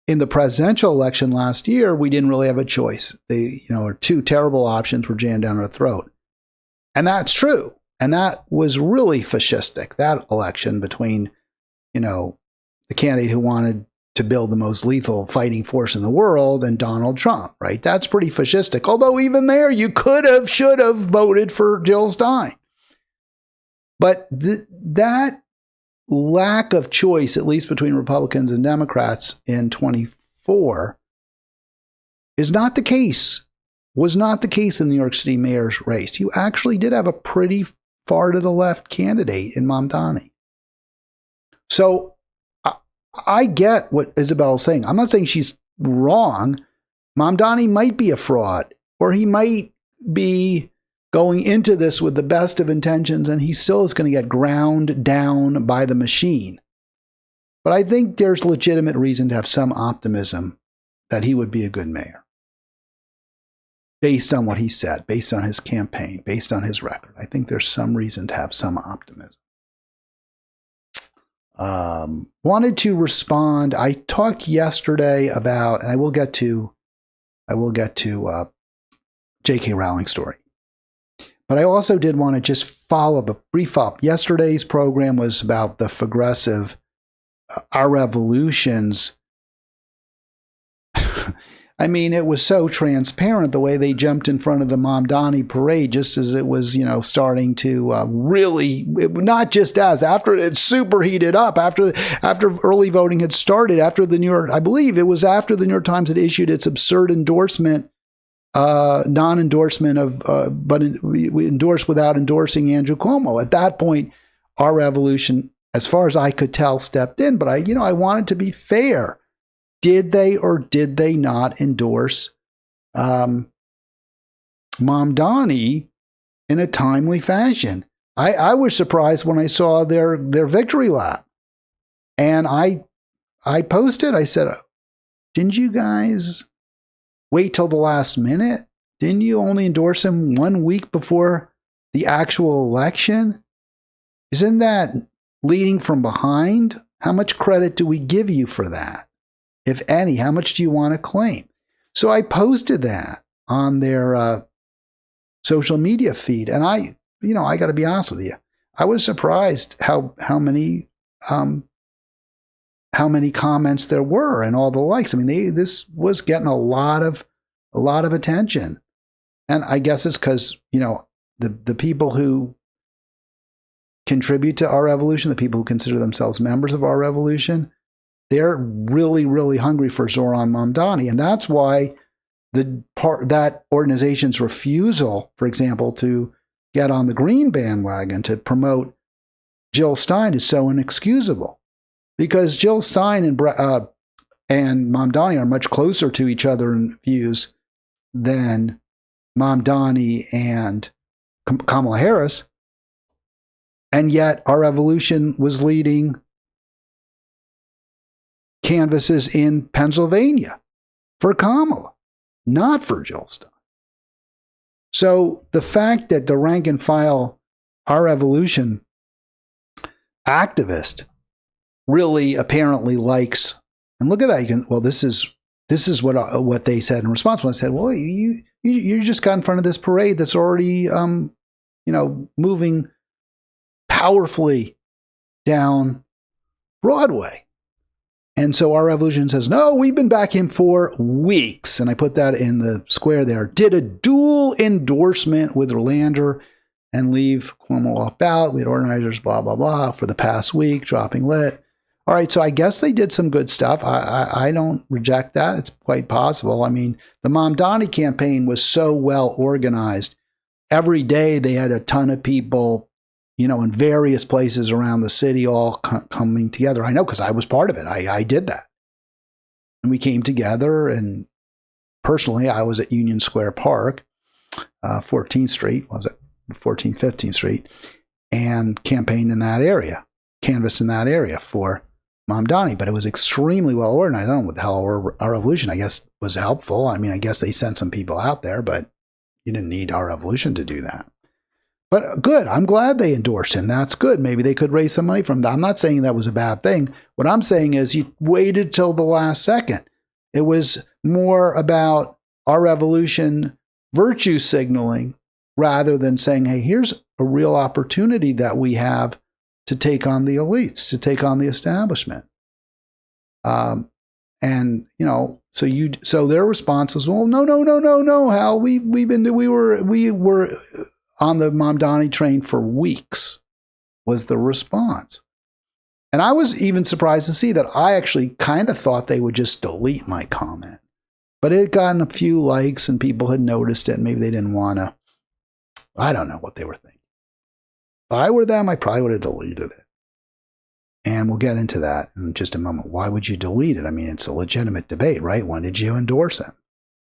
in the presidential election last year, we didn't really have a choice. Two terrible options were jammed down our throat. And that's true. And that was really fascistic, that election between, the candidate who wanted to build the most lethal fighting force in the world and Donald Trump, right? That's pretty fascistic. Although even there, you should have voted for Jill Stein. But that lack of choice, at least between Republicans and Democrats in 24, is not the case, was not the case in the New York City mayor's race. You actually did have a pretty far to the left candidate in Mamdani. So I get what Isabel's saying. I'm not saying she's wrong. Mamdani might be a fraud, or he might be going into this with the best of intentions, and he still is going to get ground down by the machine. But I think there's legitimate reason to have some optimism that he would be a good mayor, based on what he said, based on his campaign, based on his record. I think there's some reason to have some optimism. Wanted to respond. I talked yesterday about, and I will get to J.K. Rowling's story. But I also did want to just follow up a brief up. Yesterday's program was about the progressive, our revolutions. I mean, it was so transparent the way they jumped in front of the Mamdani parade, just as it was, starting to really, not just after it superheated up, after early voting had started, after the New York, I believe it was after the New York Times had issued its absurd endorsement, non-endorsement of, but we endorsed without endorsing Andrew Cuomo. At that point, our revolution, as far as I could tell, stepped in. But I wanted to be fair. Did they or did they not endorse Mamdani in a timely fashion? I was surprised when I saw their victory lap. And I posted, I said, didn't you guys wait till the last minute? Didn't you only endorse him 1 week before the actual election? Isn't that leading from behind? How much credit do we give you for that? If any, how much do you want to claim? So I posted that on their social media feed. And I got to be honest with you. I was surprised how many comments there were and all the likes. I mean, this was getting a lot of attention. And I guess it's because, the people who contribute to our revolution, the people who consider themselves members of our revolution, they're really, really hungry for Zoran Mamdani. And that's why that organization's refusal, for example, to get on the green bandwagon to promote Jill Stein is so inexcusable. Because Jill Stein and Mamdani are much closer to each other in views than Mamdani and Kamala Harris. And yet our revolution was leading canvases in Pennsylvania for Kamala, not for Jill Stein. So the fact that the rank and file, our revolution activist really apparently likes, and look at that. This is what they said in response when I said, well, you just got in front of this parade that's already moving powerfully down Broadway. And so our revolution says, no, we've been back him for weeks. And I put that in the square there. Did a dual endorsement with Erlander and leave Cuomo off ballot. We had organizers, blah, blah, blah, for the past week, dropping lit. All right, so I guess they did some good stuff. I don't reject that. It's quite possible. I mean, the Mamdani campaign was so well organized. Every day they had a ton of people, in various places around the city all coming together. I know because I was part of it. I did that. And we came together, and personally, I was at Union Square Park, 14th Street, 15th Street, and campaigned in that area, canvassed in that area for Mamdani. But it was extremely well organized. I don't know what the hell our revolution, I guess, was helpful. I mean, I guess they sent some people out there, but you didn't need our revolution to do that. But good. I'm glad they endorsed him. That's good. Maybe they could raise some money from that. I'm not saying that was a bad thing. What I'm saying is you waited till the last second. It was more about our revolution virtue signaling rather than saying, hey, here's a real opportunity that we have to take on the elites, to take on the establishment. And, so their response was, well, no, Hal, we were on the Mamdani train for weeks, was the response. And I was even surprised to see that I actually kind of thought they would just delete my comment. But it had gotten a few likes and people had noticed it. And maybe they didn't want to. I don't know what they were thinking. If I were them, I probably would have deleted it. And we'll get into that in just a moment. Why would you delete it? I mean, it's a legitimate debate, right? When did you endorse him?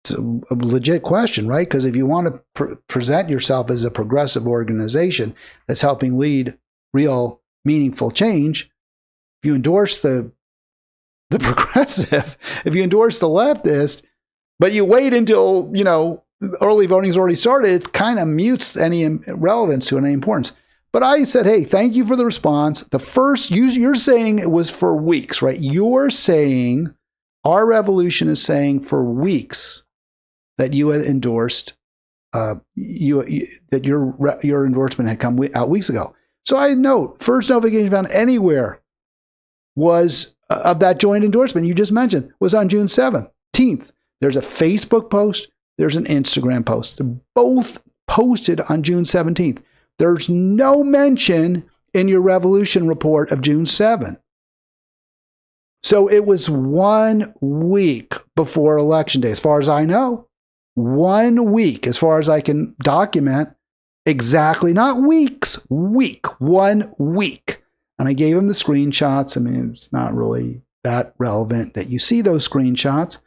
It's a legit question, right? Because if you want to present yourself as a progressive organization that's helping lead real, meaningful change, if you endorse the progressive, if you endorse the leftist, but you wait until, early voting's already started, it kind of mutes any relevance to any importance. But I said, hey, thank you for the response. The first, you're saying it was for weeks, right? You're saying, our revolution is saying for weeks that you had endorsed, that your endorsement had come out weeks ago. So I note, first notification found anywhere was of that joint endorsement you just mentioned was on June 17th. There's a Facebook post. There's an Instagram post. They're both posted on June 17th. There's no mention in your revolution report of June 7. So it was 1 week before Election Day, as far as I know. 1 week, as far as I can document, exactly, not weeks, 1 week. And I gave him the screenshots. I mean, it's not really that relevant that you see those screenshots,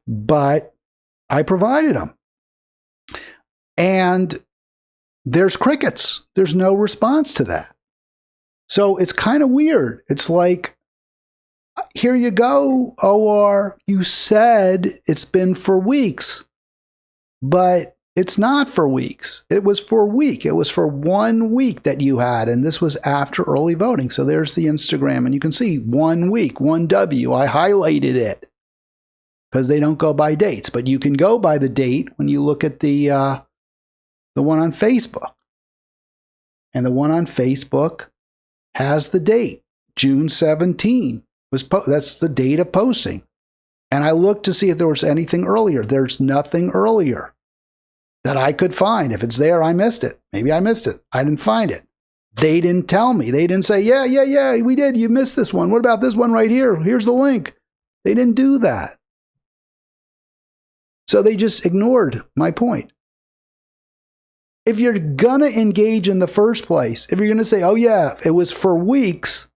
but I provided them. And there's crickets. There's no response to that. So it's kind of weird. It's like, here you go, OR. You said it's been for weeks, but it's not for weeks. It was for a week. It was for 1 week that you had, and this was after early voting. So there's the Instagram, and you can see 1 week, 1W. I highlighted it because they don't go by dates, but you can go by the date when you look at the one on Facebook. And the one on Facebook has the date, June 17. That's the date of posting. And I looked to see if there was anything earlier. There's nothing earlier that I could find. If it's there, I missed it. Maybe I missed it. I didn't find it. They didn't tell me. They didn't say, yeah, we did. You missed this one. What about this one right here? Here's the link. They didn't do that. So they just ignored my point. If you're going to engage in the first place, if you're going to say, oh yeah, it was for weeks,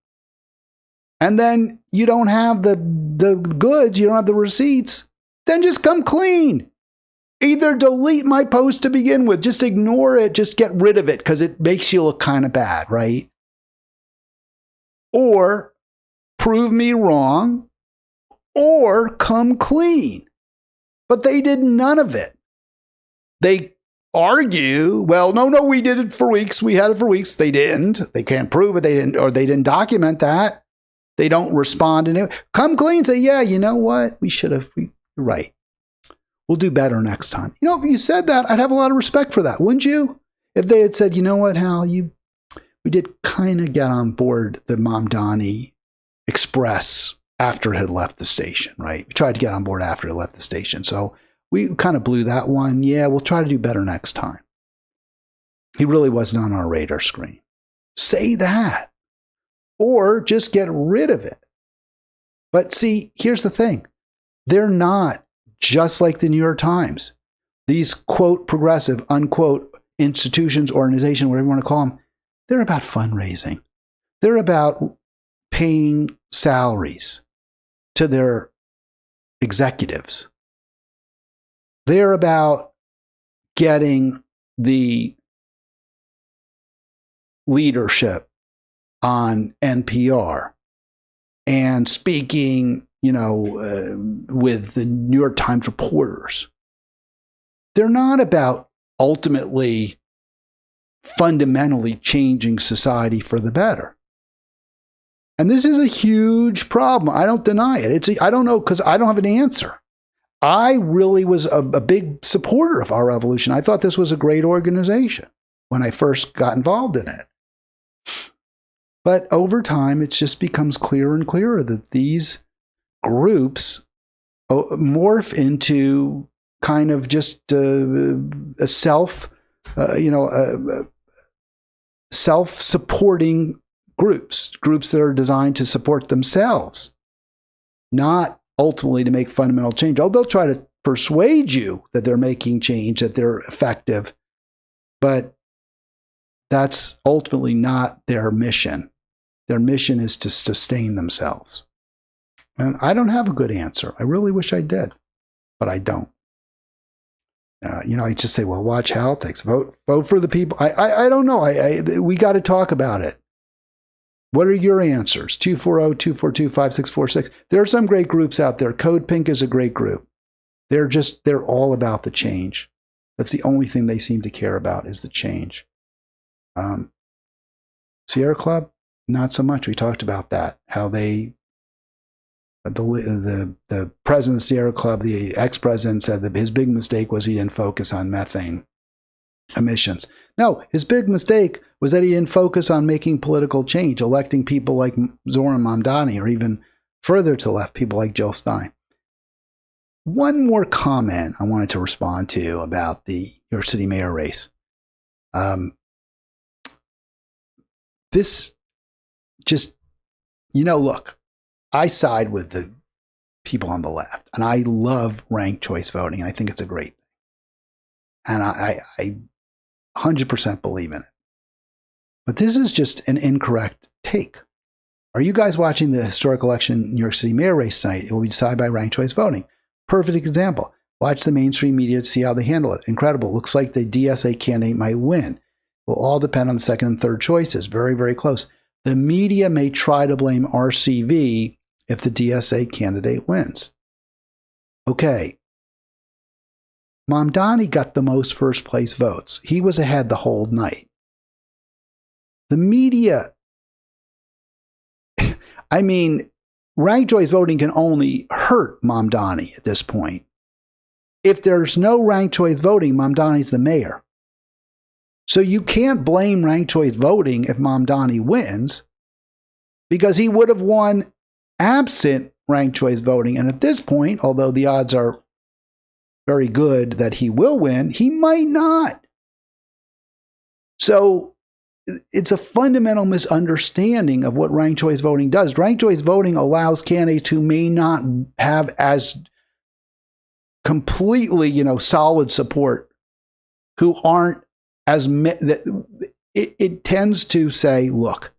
and then you don't have the goods, you don't have the receipts, then just come clean. Either delete my post to begin with, just ignore it, just get rid of it because it makes you look kind of bad, right? Or prove me wrong, or come clean. But they did none of it. They argue, well, no, we did it for weeks. We had it for weeks. They didn't. They can't prove it. They didn't, or they didn't document that. They don't respond to it. Come clean, say, yeah, you know what? We should have, you're right. We'll do better next time. If you said that, I'd have a lot of respect for that, wouldn't you? If they had said, you know what, Hal, we did kind of get on board the Mamdani Express after it had left the station, right? We tried to get on board after it left the station. So we kind of blew that one. Yeah, we'll try to do better next time. He really wasn't on our radar screen. Say that. Or just get rid of it. But see, here's the thing. They're not just like the New York Times. These, quote, progressive, unquote, institutions, organizations, whatever you want to call them, they're about fundraising. They're about paying salaries to their executives. They're about getting the leadership on NPR and speaking, with the New York Times reporters. They're not about ultimately, fundamentally changing society for the better. And this is a huge problem. I don't deny it. I don't know, because I don't have an answer. I really was a big supporter of our revolution. I thought this was a great organization when I first got involved in it. But over time, it just becomes clearer and clearer that these groups morph into kind of just a self-supporting groups that are designed to support themselves, not ultimately to make fundamental change. Oh, they'll try to persuade you that they're making change, that they're effective, but that's ultimately not their mission. Their mission is to sustain themselves. And I don't have a good answer. I really wish I did, but I don't. I just say, well, watch Halitics. Vote for the people. I don't know. We got to talk about it. What are your answers? 240-242-5646. There are some great groups out there. Code Pink is a great group. They're all about the change. That's the only thing they seem to care about is the change. Sierra Club, not so much. We talked about that. How the president of Sierra Club, the ex-president, said that his big mistake was he didn't focus on methane emissions. No, his big mistake was that he didn't focus on making political change, electing people like Zoran Mamdani, or even further to left, people like Jill Stein. One more comment I wanted to respond to about the New York City mayor race. This just, look, I side with the people on the left, and I love ranked choice voting. I think it's a great thing. And I 100% believe in it. But this is just an incorrect take. Are you guys watching the historic election New York City mayor race tonight? It will be decided by ranked choice voting. Perfect example. Watch the mainstream media to see how they handle it. Incredible. Looks like the DSA candidate might win. Will all depend on the second and third choices. Very, very close. The media may try to blame RCV if the DSA candidate wins. Okay. Mamdani got the most first place votes. He was ahead the whole night. The media, ranked choice voting can only hurt Mamdani at this point. If there's no ranked choice voting, Mamdani's the mayor. So you can't blame ranked choice voting if Mamdani wins, because he would have won absent ranked choice voting. And at this point, although the odds are very good that he will win, he might not. So it's a fundamental misunderstanding of what ranked choice voting does. Ranked choice voting allows candidates who may not have as completely, solid support, who aren't as it tends to say, look,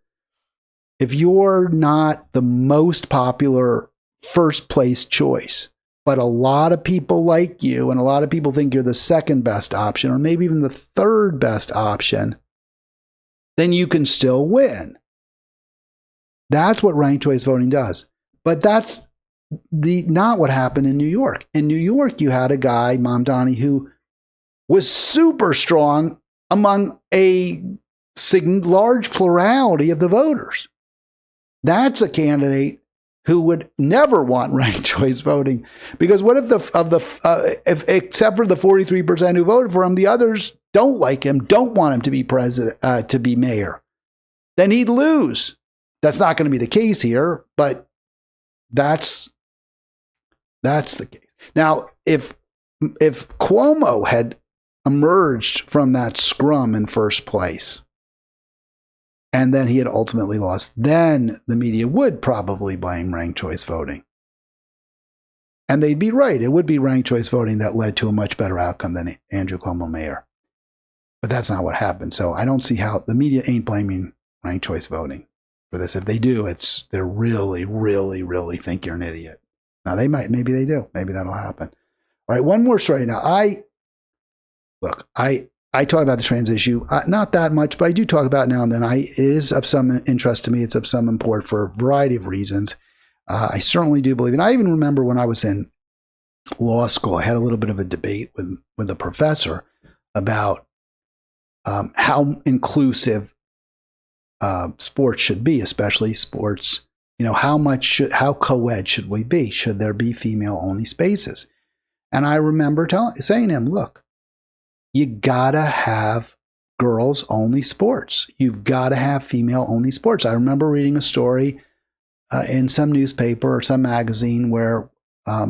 if you're not the most popular first place choice, but a lot of people like you and a lot of people think you're the second best option, or maybe even the third best option, then you can still win. That's what ranked choice voting does. But that's not what happened in New York. In New York, you had a guy, Mamdani, who was super strong among a large plurality of the voters. That's a candidate who would never want ranked choice voting, because what if except for the 43% who voted for him, the others don't like him, don't want him to be president, to be mayor? Then he'd lose. That's not going to be the case here, but that's the case. Now, if Cuomo had emerged from that scrum in first place, and then he had ultimately lost, then the media would probably blame ranked choice voting. And they'd be right. It would be ranked choice voting that led to a much better outcome than Andrew Cuomo mayor. But that's not what happened. So I don't see how the media ain't blaming ranked choice voting for this. If they do, they're really, really, really think you're an idiot. Now maybe they do. Maybe that'll happen. All right, one more story. Now, I talk about the trans issue, not that much, but I do talk about it now and then. It is of some interest to me. It's of some import for a variety of reasons. I certainly do believe, and I even remember when I was in law school, I had a little bit of a debate with a professor about how inclusive sports should be, especially sports. How co-ed should we be? Should there be female-only spaces? And I remember saying to him, look, you gotta have girls-only sports. You've got to have female-only sports. I remember reading a story in some newspaper or some magazine where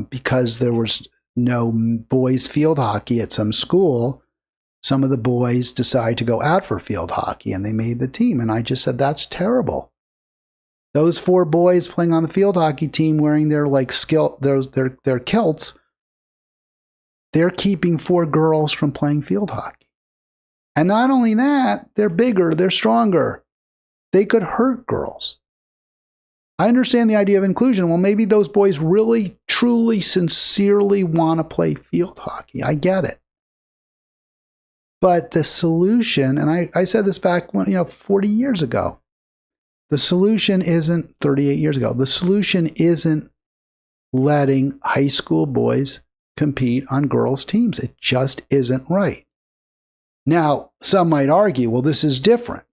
because there was no boys field hockey at some school, some of the boys decided to go out for field hockey and they made the team. And I just said, that's terrible. Those 4 boys playing on the field hockey team wearing their their kilts, they're keeping 4 girls from playing field hockey. And not only that, they're bigger, they're stronger. They could hurt girls. I understand the idea of inclusion. Well, maybe those boys really, truly, sincerely want to play field hockey. I get it. But the solution, and I said this back when, 40 years ago, the solution isn't 38 years ago. The solution isn't letting high school boys compete on girls' teams. It just isn't right. Now, some might argue, well, this is different.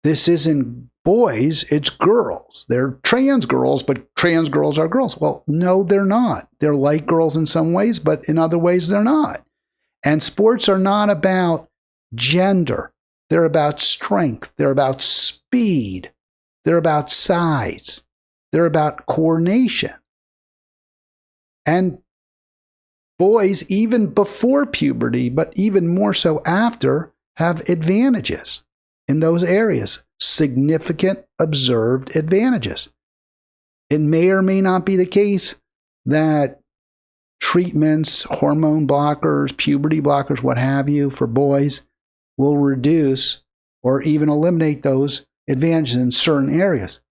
This isn't boys, it's girls. They're trans girls, but trans girls are girls. Well, no, they're not. They're like girls in some ways, but in other ways, they're not. And sports are not about gender. They're about strength. They're about speed. They're about size. They're about coordination. And boys, even before puberty, but even more so after, have advantages in those areas, significant observed advantages. It may or may not be the case that treatments, hormone blockers, puberty blockers, what have you, for boys will reduce or even eliminate those advantages in certain areas.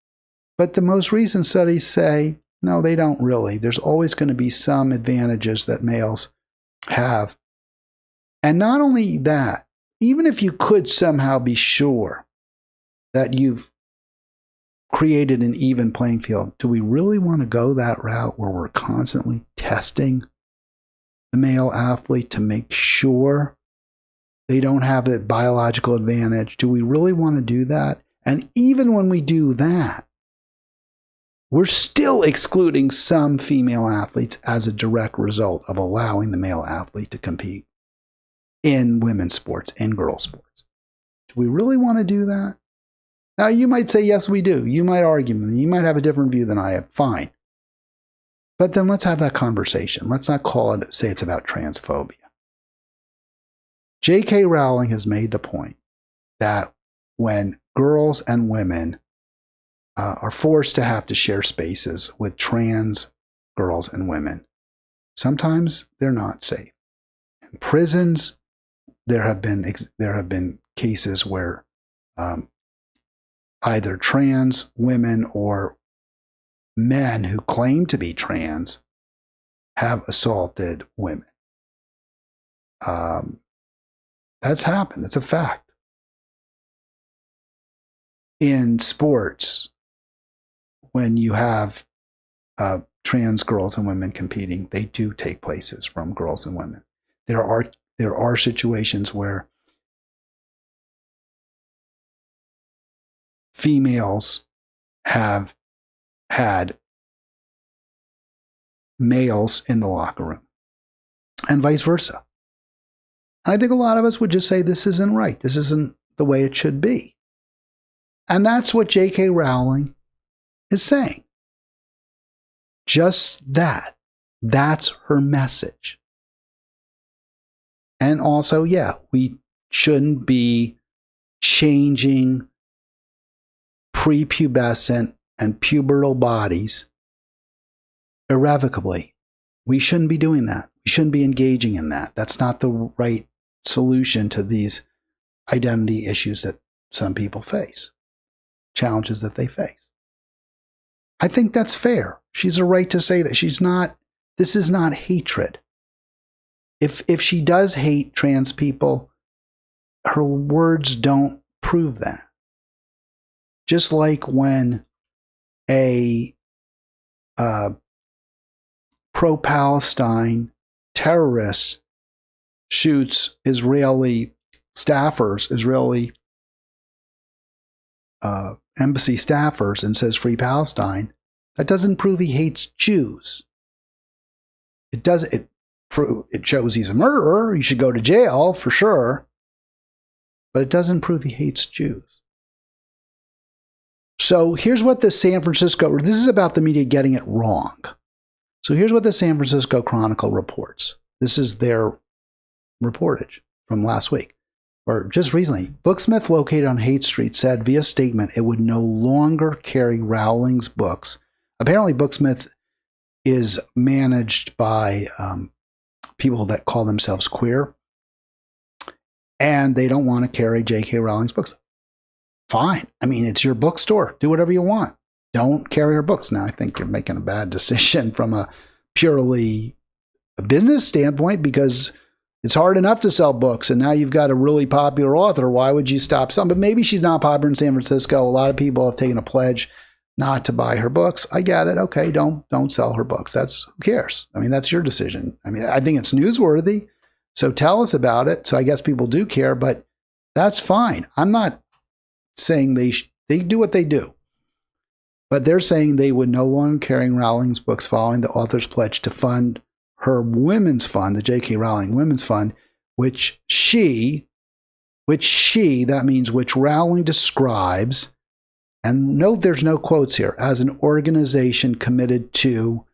But the most recent studies say, no, they don't really. There's always going to be some advantages that males have. And not only that, even if you could somehow be sure that you've created an even playing field, do we really want to go that route where we're constantly testing the male athlete to make sure they don't have a biological advantage? Do we really want to do that? And even when we do that, we're still excluding some female athletes as a direct result of allowing the male athlete to compete in women's sports, in girls' sports. Do we really want to do that? Now, you might say, yes, we do. You might argue, you might have a different view than I have. Fine. But then let's have that conversation. Let's not say it's about transphobia. J.K. Rowling has made the point that when girls and women are forced to have to share spaces with trans girls and women, sometimes they're not safe. In prisons, there have been cases where either trans women or men who claim to be trans have assaulted women. That's happened. It's a fact. In sports, when you have trans girls and women competing, they do take places from girls and women. There are situations where females have had males in the locker room and vice versa. And I think a lot of us would just say this isn't right. This isn't the way it should be. And that's what J.K. Rowling is saying. Just that. That's her message. And also, yeah, we shouldn't be changing prepubescent and pubertal bodies irrevocably. We shouldn't be doing that. We shouldn't be engaging in that. That's not the right solution to these identity issues that some people face, challenges that they face. I think that's fair. She's a right to say that. This is not hatred. If she does hate trans people, her words don't prove that. Just like when a pro-Palestine terrorist shoots Israeli staffers, Israeli embassy staffers, and says "Free Palestine," that doesn't prove he hates Jews. It shows he's a murderer. He should go to jail for sure, but it doesn't prove he hates Jews. So here's what this is about the media getting it wrong. So here's what the San Francisco Chronicle reports. This is their reportage from last week, or just recently. Booksmith located on Haight Street said via statement it would no longer carry Rowling's books. Apparently, Booksmith is managed by people that call themselves queer, and they don't want to carry J.K. Rowling's books. Fine. I mean, it's your bookstore. Do whatever you want. Don't carry her books. Now, I think you're making a bad decision from a purely business standpoint, because it's hard enough to sell books, and now you've got a really popular author. Why would you stop some? But maybe she's not popular in San Francisco. A lot of people have taken a pledge not to buy her books. I get it. Okay, don't sell her books. Who cares? I mean, that's your decision. I mean, I think it's newsworthy. So tell us about it. So I guess people do care, but that's fine. I'm not saying they do what they do. But they're saying they would no longer carry Rowling's books following the author's pledge to fund her women's fund, the J.K. Rowling Women's Fund, which that means which Rowling describes, and note there's no quotes here, as an organization committed to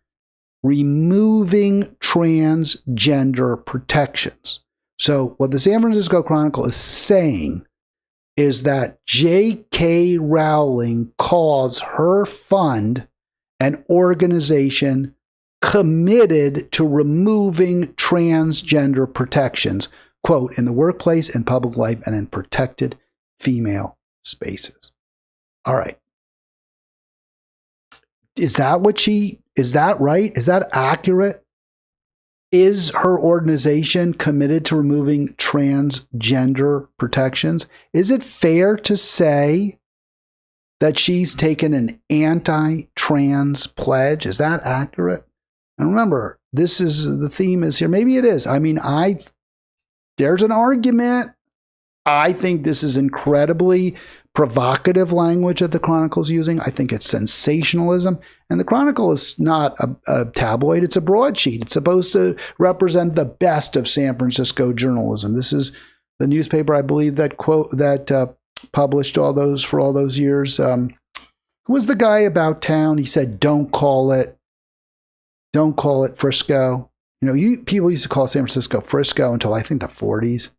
removing transgender protections. So what the San Francisco Chronicle is saying is that J.K. Rowling calls her fund an organization committed to removing transgender protections, quote, in the workplace, in public life, and in protected female spaces. All right. Is that right? Is that accurate? Is her organization committed to removing transgender protections? Is it fair to say that she's taken an anti-trans pledge? Is that accurate? And remember, the theme is here. Maybe it is. I mean, there's an argument. I think this is incredibly provocative language that the Chronicle is using. I think it's sensationalism. And the Chronicle is not a tabloid. It's a broadsheet. It's supposed to represent the best of San Francisco journalism. This is the newspaper, I believe, that published all those years. Who was the guy about town? He said, don't call it Frisco. People used to call San Francisco Frisco until I think the 40s.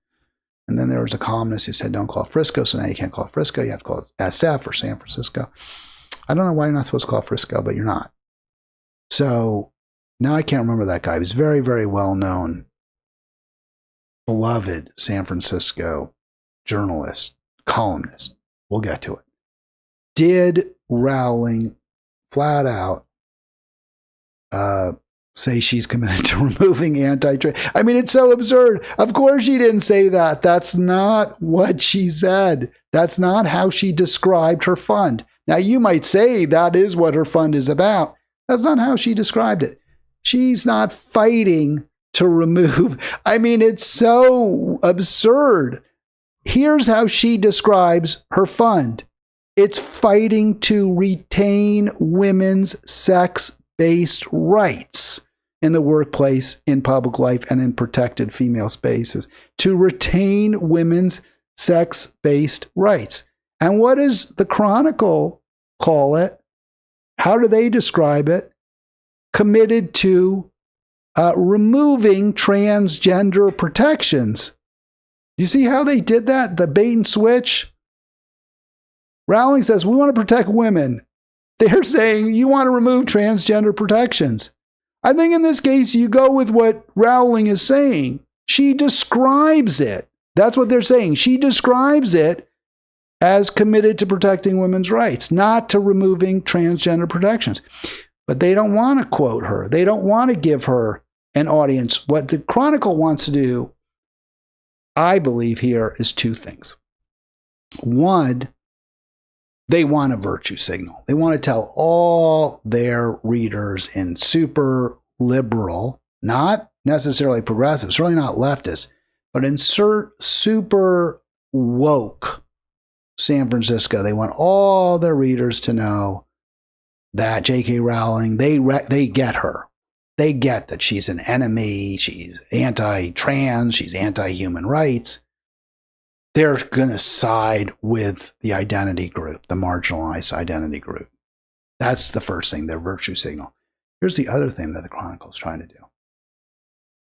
And then there was a columnist who said, don't call it Frisco. So now you can't call it Frisco. You have to call it SF or San Francisco. I don't know why you're not supposed to call it Frisco, but you're not. So now I can't remember that guy. He was very, very well known, beloved San Francisco journalist, columnist. We'll get to it. Did Rowling flat out say she's committed to removing anti-trans? I mean, it's so absurd. Of course she didn't say that. That's not what she said. That's not how she described her fund. Now, you might say that is what her fund is about. That's not how she described it. She's not fighting to remove. I mean, it's so absurd. Here's how she describes her fund. It's fighting to retain women's sex-based rights in the workplace, in public life, and in protected female spaces. To retain women's sex-based rights. And what does the Chronicle call it? How do they describe it? Committed to removing transgender protections. You see how they did that? The bait and switch? Rowling says, we want to protect women. They're saying, you want to remove transgender protections. I think in this case, you go with what Rowling is saying. She describes it. That's what they're saying. She describes it as committed to protecting women's rights, not to removing transgender protections. But they don't want to quote her. They don't want to give her an audience. What the Chronicle wants to do, I believe here, is two things. One, they want a virtue signal. They want to tell all their readers in super liberal, not necessarily progressive, certainly not leftist, but in super woke San Francisco. They want all their readers to know that J.K. Rowling, they get her. They get that she's an enemy, she's anti-trans, she's anti-human rights. They're going to side with the identity group, the marginalized identity group. That's the first thing, their virtue signal. Here's the other thing that the Chronicle is trying to do.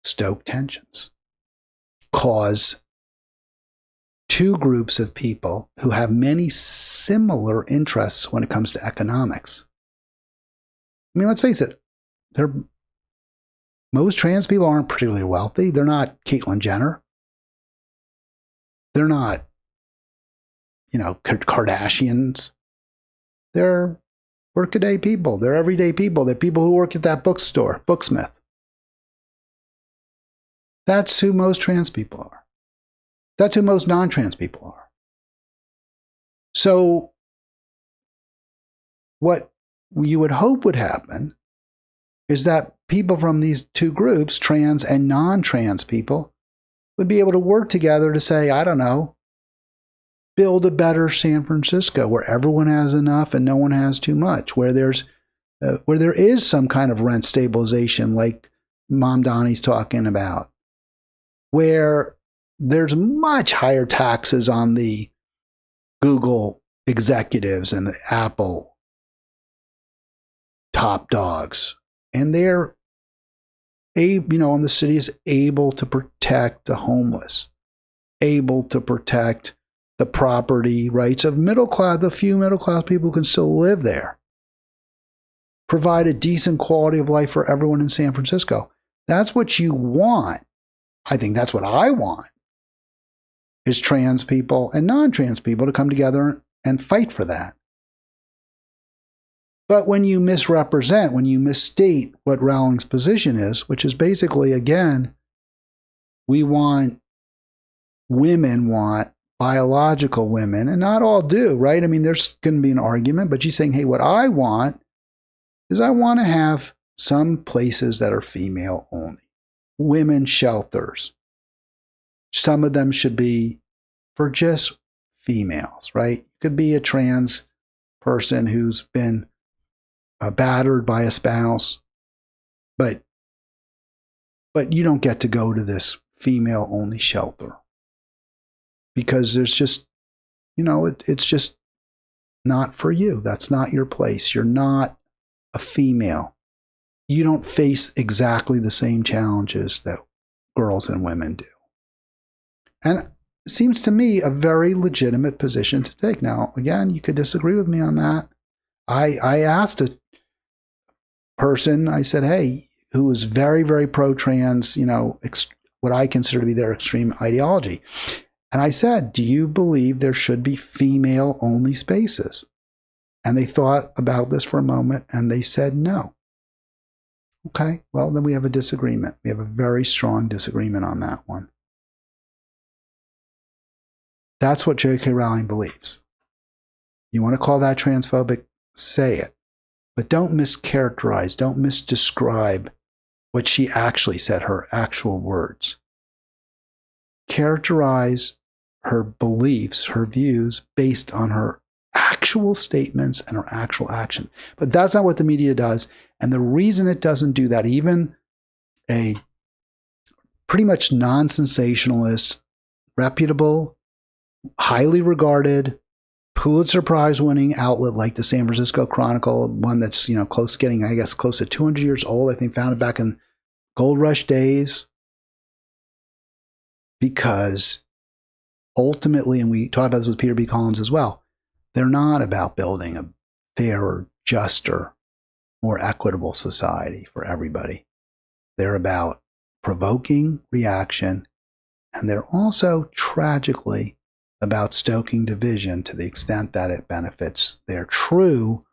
Stoke tensions. Cause two groups of people who have many similar interests when it comes to economics. I mean, let's face it, most trans people aren't particularly wealthy. They're not Caitlyn Jenner. They're not, Kardashians. They're workaday people. They're everyday people. They're people who work at that bookstore, Booksmith. That's who most trans people are. That's who most non-trans people are. So what you would hope would happen is that people from these two groups, trans and non-trans people, would be able to work together to say, I don't know, build a better San Francisco where everyone has enough and no one has too much, where there is some kind of rent stabilization like Mom Donnie's talking about, where there's much higher taxes on the Google executives and the Apple top dogs. And they're, and the city is able to protect the homeless, able to protect the property rights of the few middle class people who can still live there, provide a decent quality of life for everyone in San Francisco. That's what you want. I think that's what I want, is trans people and non-trans people to come together and fight for that. But when you misrepresent, when you misstate what Rowling's position is, which is basically, again, women want biological women, and not all do, right? I mean, there's going to be an argument, but she's saying, hey, what I want is I want to have some places that are female only. Women shelters. Some of them should be for just females, right? It could be a trans person who's been battered by a spouse, but you don't get to go to this female only shelter because there's just, it's just not for you. That's not your place. You're not a female. You don't face exactly the same challenges that girls and women do. And it seems to me a very legitimate position to take. Now, again, you could disagree with me on that. I asked a person, I said, hey, who was very, very pro-trans, what I consider to be their extreme ideology. And I said, do you believe there should be female-only spaces? And they thought about this for a moment, and they said no. Okay, well, then we have a disagreement. We have a very strong disagreement on that one. That's what J.K. Rowling believes. You want to call that transphobic? Say it. But don't mischaracterize, don't misdescribe what she actually said, her actual words. Characterize her beliefs, her views, based on her actual statements and her actual action. But that's not what the media does. And the reason it doesn't do that, even a pretty much non-sensationalist, reputable, highly regarded, Pulitzer Prize winning outlet like the San Francisco Chronicle, one that's, close to 200 years old, I think founded back in Gold Rush days. Because ultimately, and we talked about this with Peter B. Collins as well, they're not about building a fairer, juster, more equitable society for everybody. They're about provoking reaction, and they're also tragically about stoking division to the extent that it benefits their true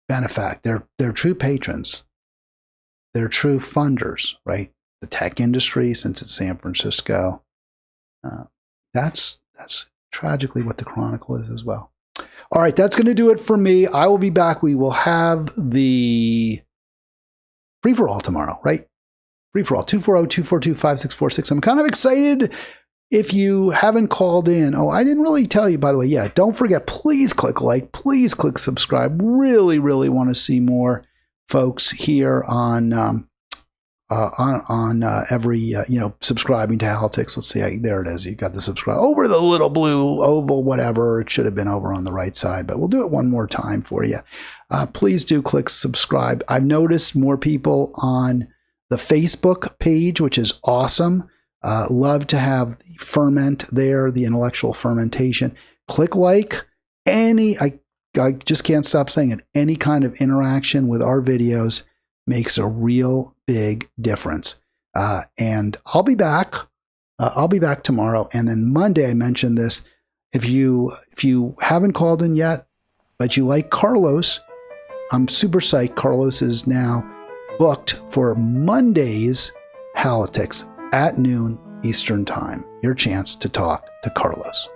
their true patrons, their true funders, right? The tech industry, since it's San Francisco. That's tragically what the Chronicle is as well. All right, that's going to do it for me. I will be back. We will have the free-for-all tomorrow, right? Free-for-all, 240-242-5646. I'm kind of excited. If you haven't called in, I didn't really tell you, by the way. Yeah, don't forget, please click like, please click subscribe. Really, really want to see more folks here on on every subscribing to Halitics. Let's see, there it is. You got the subscribe over the little blue oval, whatever. It should have been over on the right side, but we'll do it one more time for you. Please do click subscribe. I've noticed more people on the Facebook page, which is awesome. Love to have the ferment there, the intellectual fermentation. Click like. I just can't stop saying it. Any kind of interaction with our videos makes a real big difference. And I'll be back. I'll be back tomorrow. And then Monday, I mentioned this. If you haven't called in yet, but you like Carlos, I'm super psyched. Carlos is now booked for Monday's Halitics at noon Eastern Time. Your chance to talk to Carlos.